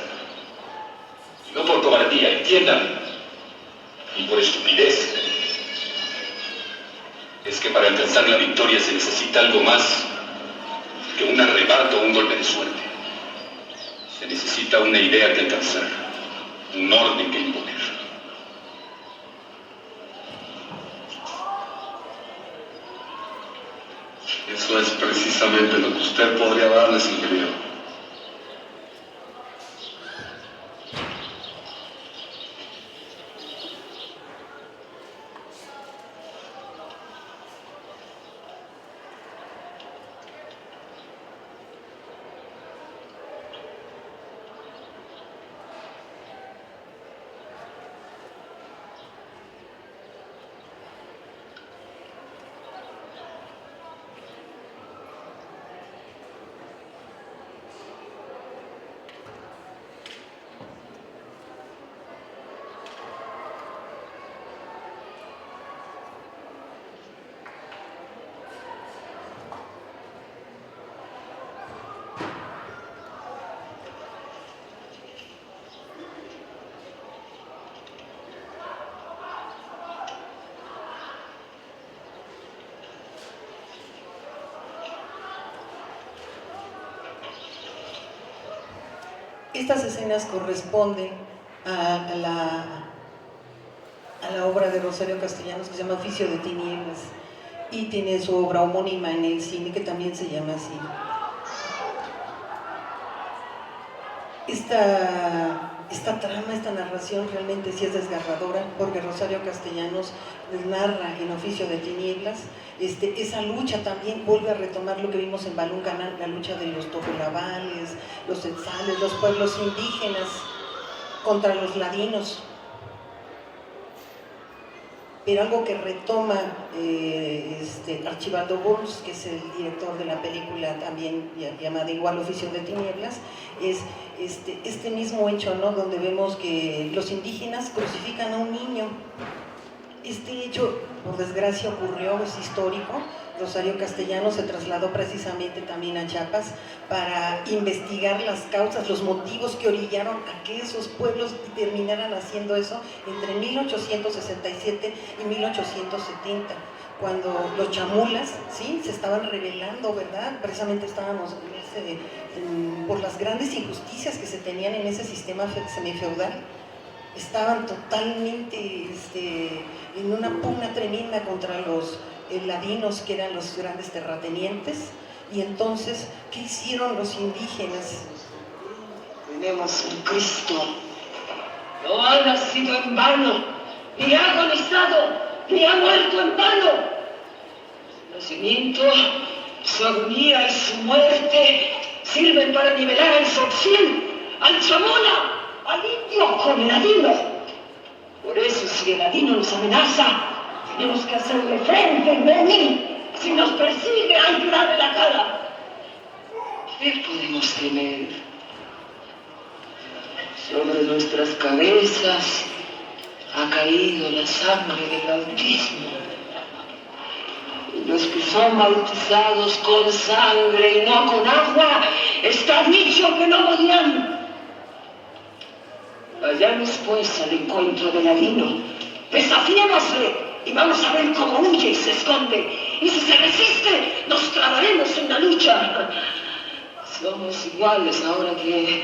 Y no por cobardía, entiendan, ni por estupidez. Es que para alcanzar la victoria se necesita algo más que un arrebato o un golpe de suerte. Se necesita una idea que alcanzar, un orden que imponer. Eso es precisamente lo que usted podría darles, ingeniero. Estas escenas corresponden a la obra de Rosario Castellanos que se llama Oficio de Tinieblas, y tiene su obra homónima en el cine que también se llama así. Esta trama, esta narración realmente sí es desgarradora, porque Rosario Castellanos narra en Oficio de Tinieblas esa lucha. También vuelve a retomar lo que vimos en Balún Canal, la lucha de los tocolabales, los etzales, los pueblos indígenas contra los ladinos. Pero algo que retoma Archibaldo Bulls, que es el director de la película también llamada igual Oficio de Tinieblas, es este mismo hecho, ¿no? Donde vemos que los indígenas crucifican a un niño Este hecho, por desgracia, ocurrió, es histórico. Rosario Castellanos se trasladó precisamente también a Chiapas para investigar las causas, los motivos que orillaron a que esos pueblos terminaran haciendo eso entre 1867 y 1870, cuando los chamulas, ¿sí?, se estaban rebelando, ¿verdad? Precisamente estábamos por las grandes injusticias que se tenían en ese sistema semifeudal. Estaban totalmente en una pugna tremenda contra los ladinos, que eran los grandes terratenientes. Y entonces, ¿qué hicieron los indígenas? Tenemos un Cristo. No ha nacido en vano, ni ha agonizado, ni ha muerto en vano. Su nacimiento, su agonía y su muerte sirven para nivelar al Tzotzil, al chamula, al indio con el ladino. Por eso, si el ladino nos amenaza, tenemos que hacerle frente y venir. Si nos persigue, hay que darle la cara. ¿Qué podemos temer? Sobre nuestras cabezas ha caído la sangre del bautismo. Los que son bautizados con sangre y no con agua, está dicho que no morirán. Vayamos pues al encuentro del ladino, desafiémosle y vamos a ver cómo huye y se esconde. Y si se resiste, nos trabaremos en la lucha. Somos iguales ahora que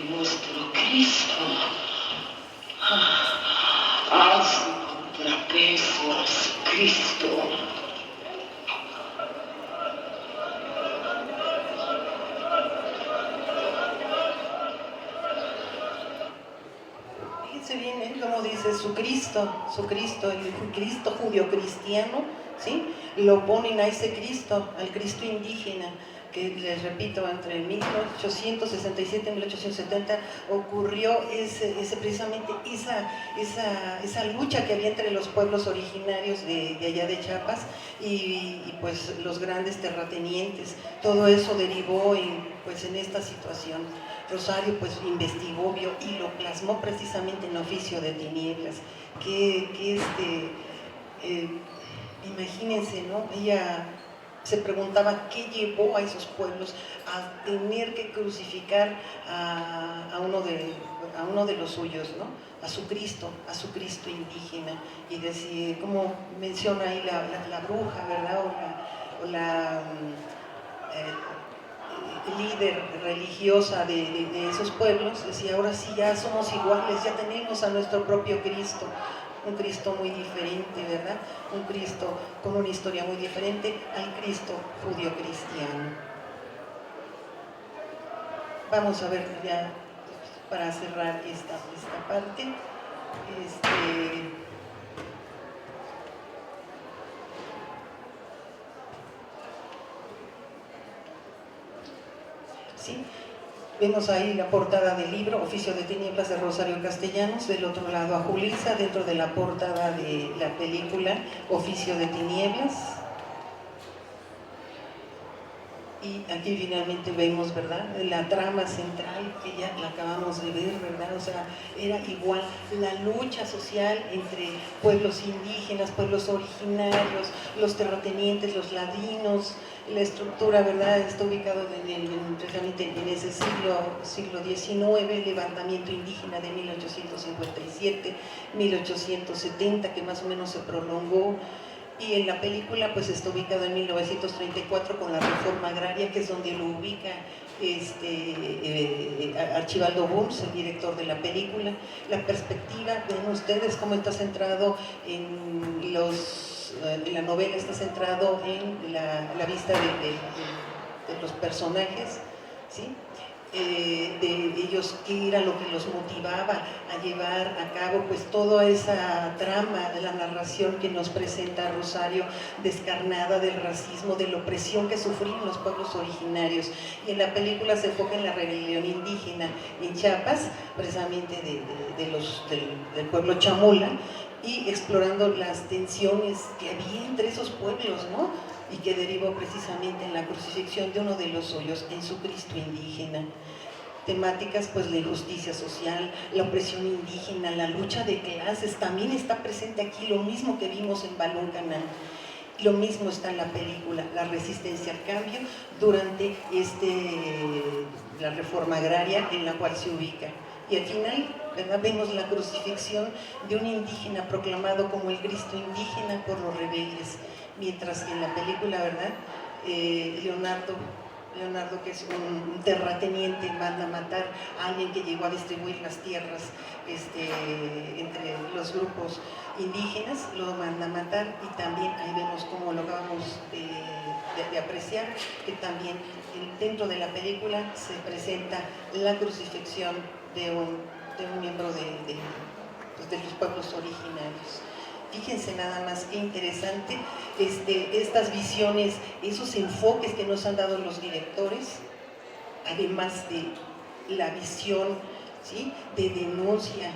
nuestro Cristo hace contrapeso a su Cristo. Bien, como dice su Cristo, el Cristo judío-cristiano, ¿sí?, lo ponen a ese Cristo, al Cristo indígena, que les repito, entre 1867 y 1870 ocurrió precisamente esa lucha que había entre los pueblos originarios de allá de Chiapas y pues los grandes terratenientes. Todo eso derivó en esta situación. Rosario pues investigó, vio y lo plasmó precisamente en Oficio de Tinieblas, imagínense, ¿no? Ella se preguntaba qué llevó a esos pueblos a tener que crucificar a uno de los suyos, ¿no? A su Cristo indígena, y decir, como menciona ahí la bruja, ¿verdad? O la líder religiosa de esos pueblos, decía, ahora sí ya somos iguales, ya tenemos a nuestro propio Cristo, un Cristo muy diferente, ¿verdad? Un Cristo con una historia muy diferente al Cristo judío-cristiano. Vamos a ver ya, para cerrar esta parte, ¿sí? Vemos ahí la portada del libro, Oficio de Tinieblas, de Rosario Castellanos, del otro lado a Julissa, dentro de la portada de la película Oficio de Tinieblas. Y aquí finalmente vemos, ¿verdad?, la trama central, que ya la acabamos de ver, ¿verdad? O sea, era igual la lucha social entre pueblos indígenas, pueblos originarios, los terratenientes, los ladinos. La estructura, ¿verdad?, está ubicado precisamente en ese siglo XIX, el levantamiento indígena de 1857, 1870, que más o menos se prolongó. Y en la película pues está ubicado en 1934 con la reforma agraria, que es donde lo ubica Archibaldo Burns, el director de la película. La perspectiva, ven ustedes cómo está centrado en la novela, está centrado en la vista de los personajes, ¿sí? De ellos, qué era lo que los motivaba a llevar a cabo pues toda esa trama de la narración que nos presenta Rosario, descarnada del racismo, de la opresión que sufrían los pueblos originarios. Y en la película se enfoca en la rebelión indígena en Chiapas, precisamente del pueblo chamula, y explorando las tensiones que había entre esos pueblos, ¿no?, y que derivó precisamente en la crucifixión de uno de los suyos, en su Cristo indígena. temáticas, pues la injusticia social, la opresión indígena, la lucha de clases, también está presente aquí, lo mismo que vimos en Balón Canal. Lo mismo está en la película, la resistencia al cambio durante la reforma agraria en la cual se ubica. Y al final, ¿verdad?, vemos la crucifixión de un indígena proclamado como el Cristo indígena por los rebeldes. Mientras que en la película, ¿verdad?, Leonardo, que es un terrateniente, manda a matar a alguien que llegó a distribuir las tierras entre los grupos indígenas, lo manda a matar, y también ahí vemos como lo acabamos de apreciar, que también dentro de la película se presenta la crucifixión de un miembro de los pueblos originarios. Fíjense nada más qué interesante estas visiones, esos enfoques que nos han dado los directores, además de la visión, ¿sí?, de denuncia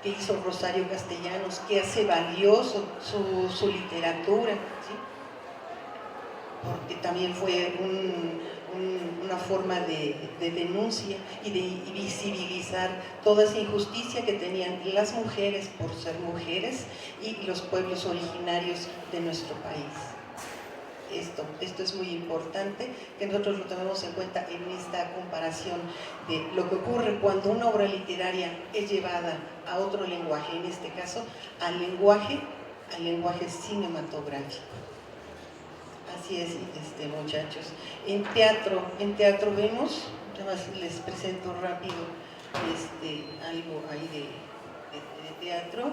que hizo Rosario Castellanos, que hace valioso su literatura, ¿sí?, porque también fue una forma de denuncia y de visibilizar toda esa injusticia que tenían las mujeres por ser mujeres y los pueblos originarios de nuestro país. Esto es muy importante, que nosotros lo tomemos en cuenta en esta comparación de lo que ocurre cuando una obra literaria es llevada a otro lenguaje, en este caso al lenguaje cinematográfico. Así es, muchachos. En teatro vemos, además les presento rápido algo ahí de teatro.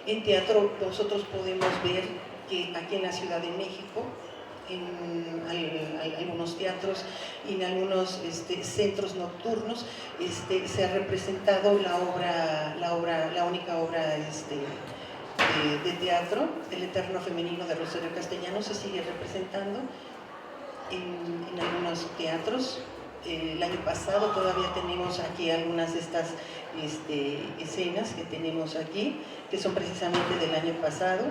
En teatro nosotros podemos ver que aquí en la Ciudad de México, en algunos teatros y en algunos centros nocturnos se ha representado la única obra de teatro, El Eterno Femenino de Rosario Castellanos. Se sigue representando en algunos teatros. El año pasado todavía tenemos aquí algunas de estas escenas que tenemos aquí, que son precisamente del año pasado.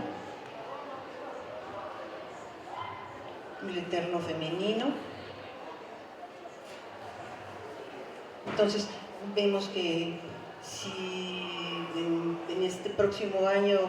El Eterno Femenino. Entonces vemos que si en este próximo año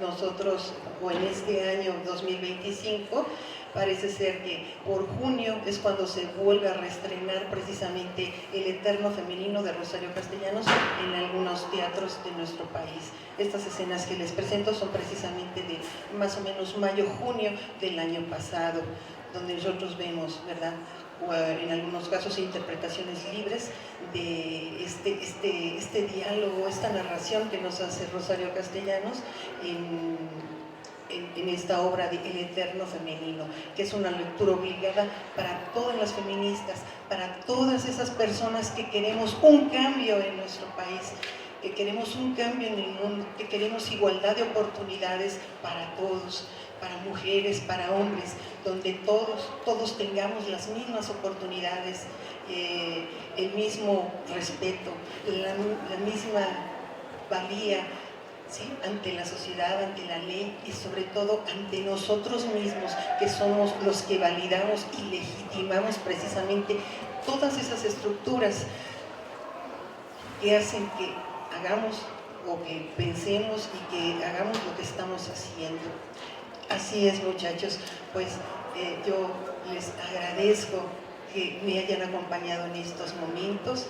nosotros, o en este año 2025, parece ser que por junio es cuando se vuelve a reestrenar precisamente El Eterno Femenino de Rosario Castellanos en algunos teatros de nuestro país. Estas escenas que les presento son precisamente de más o menos mayo-junio del año pasado, donde nosotros vemos, ¿verdad?, en algunos casos interpretaciones libres de este diálogo, esta narración que nos hace Rosario Castellanos en esta obra de El Eterno Femenino, que es una lectura obligada para todas las feministas, para todas esas personas que queremos un cambio en nuestro país, que queremos un cambio en el mundo, que queremos igualdad de oportunidades para todos, para mujeres, para hombres, donde todos tengamos las mismas oportunidades, el mismo respeto, la misma valía, ¿sí?, ante la sociedad, ante la ley y sobre todo ante nosotros mismos, que somos los que validamos y legitimamos precisamente todas esas estructuras que hacen que hagamos o que pensemos y que hagamos lo que estamos haciendo. Así es, muchachos, pues yo les agradezco que me hayan acompañado en estos momentos,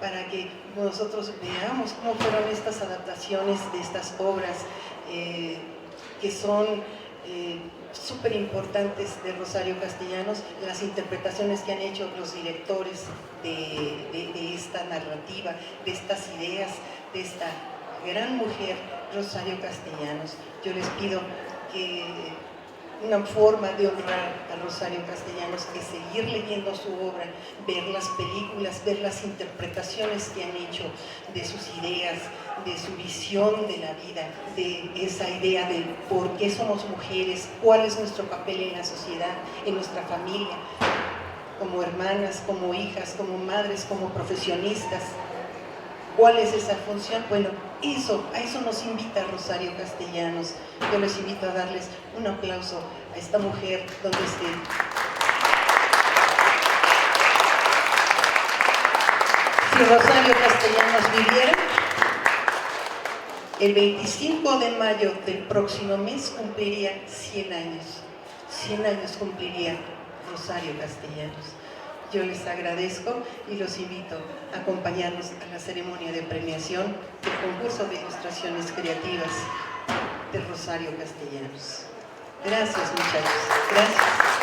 para que nosotros veamos cómo fueron estas adaptaciones de estas obras que son súper importantes de Rosario Castellanos, las interpretaciones que han hecho los directores de esta narrativa, de estas ideas, de esta gran mujer, Rosario Castellanos. Yo les pido que una forma de honrar a Rosario Castellanos es seguir leyendo su obra, ver las películas, ver las interpretaciones que han hecho de sus ideas, de su visión de la vida, de esa idea de por qué somos mujeres, cuál es nuestro papel en la sociedad, en nuestra familia, como hermanas, como hijas, como madres, como profesionistas. ¿Cuál es esa función? Bueno, a eso nos invita Rosario Castellanos. Yo les invito a darles un aplauso a esta mujer donde esté. Si Rosario Castellanos viviera, el 25 de mayo del próximo mes cumpliría 100 años. 100 años cumpliría Rosario Castellanos. Yo les agradezco y los invito a acompañarnos a la ceremonia de premiación del concurso de ilustraciones creativas de Rosario Castellanos. Gracias, muchachos. Gracias.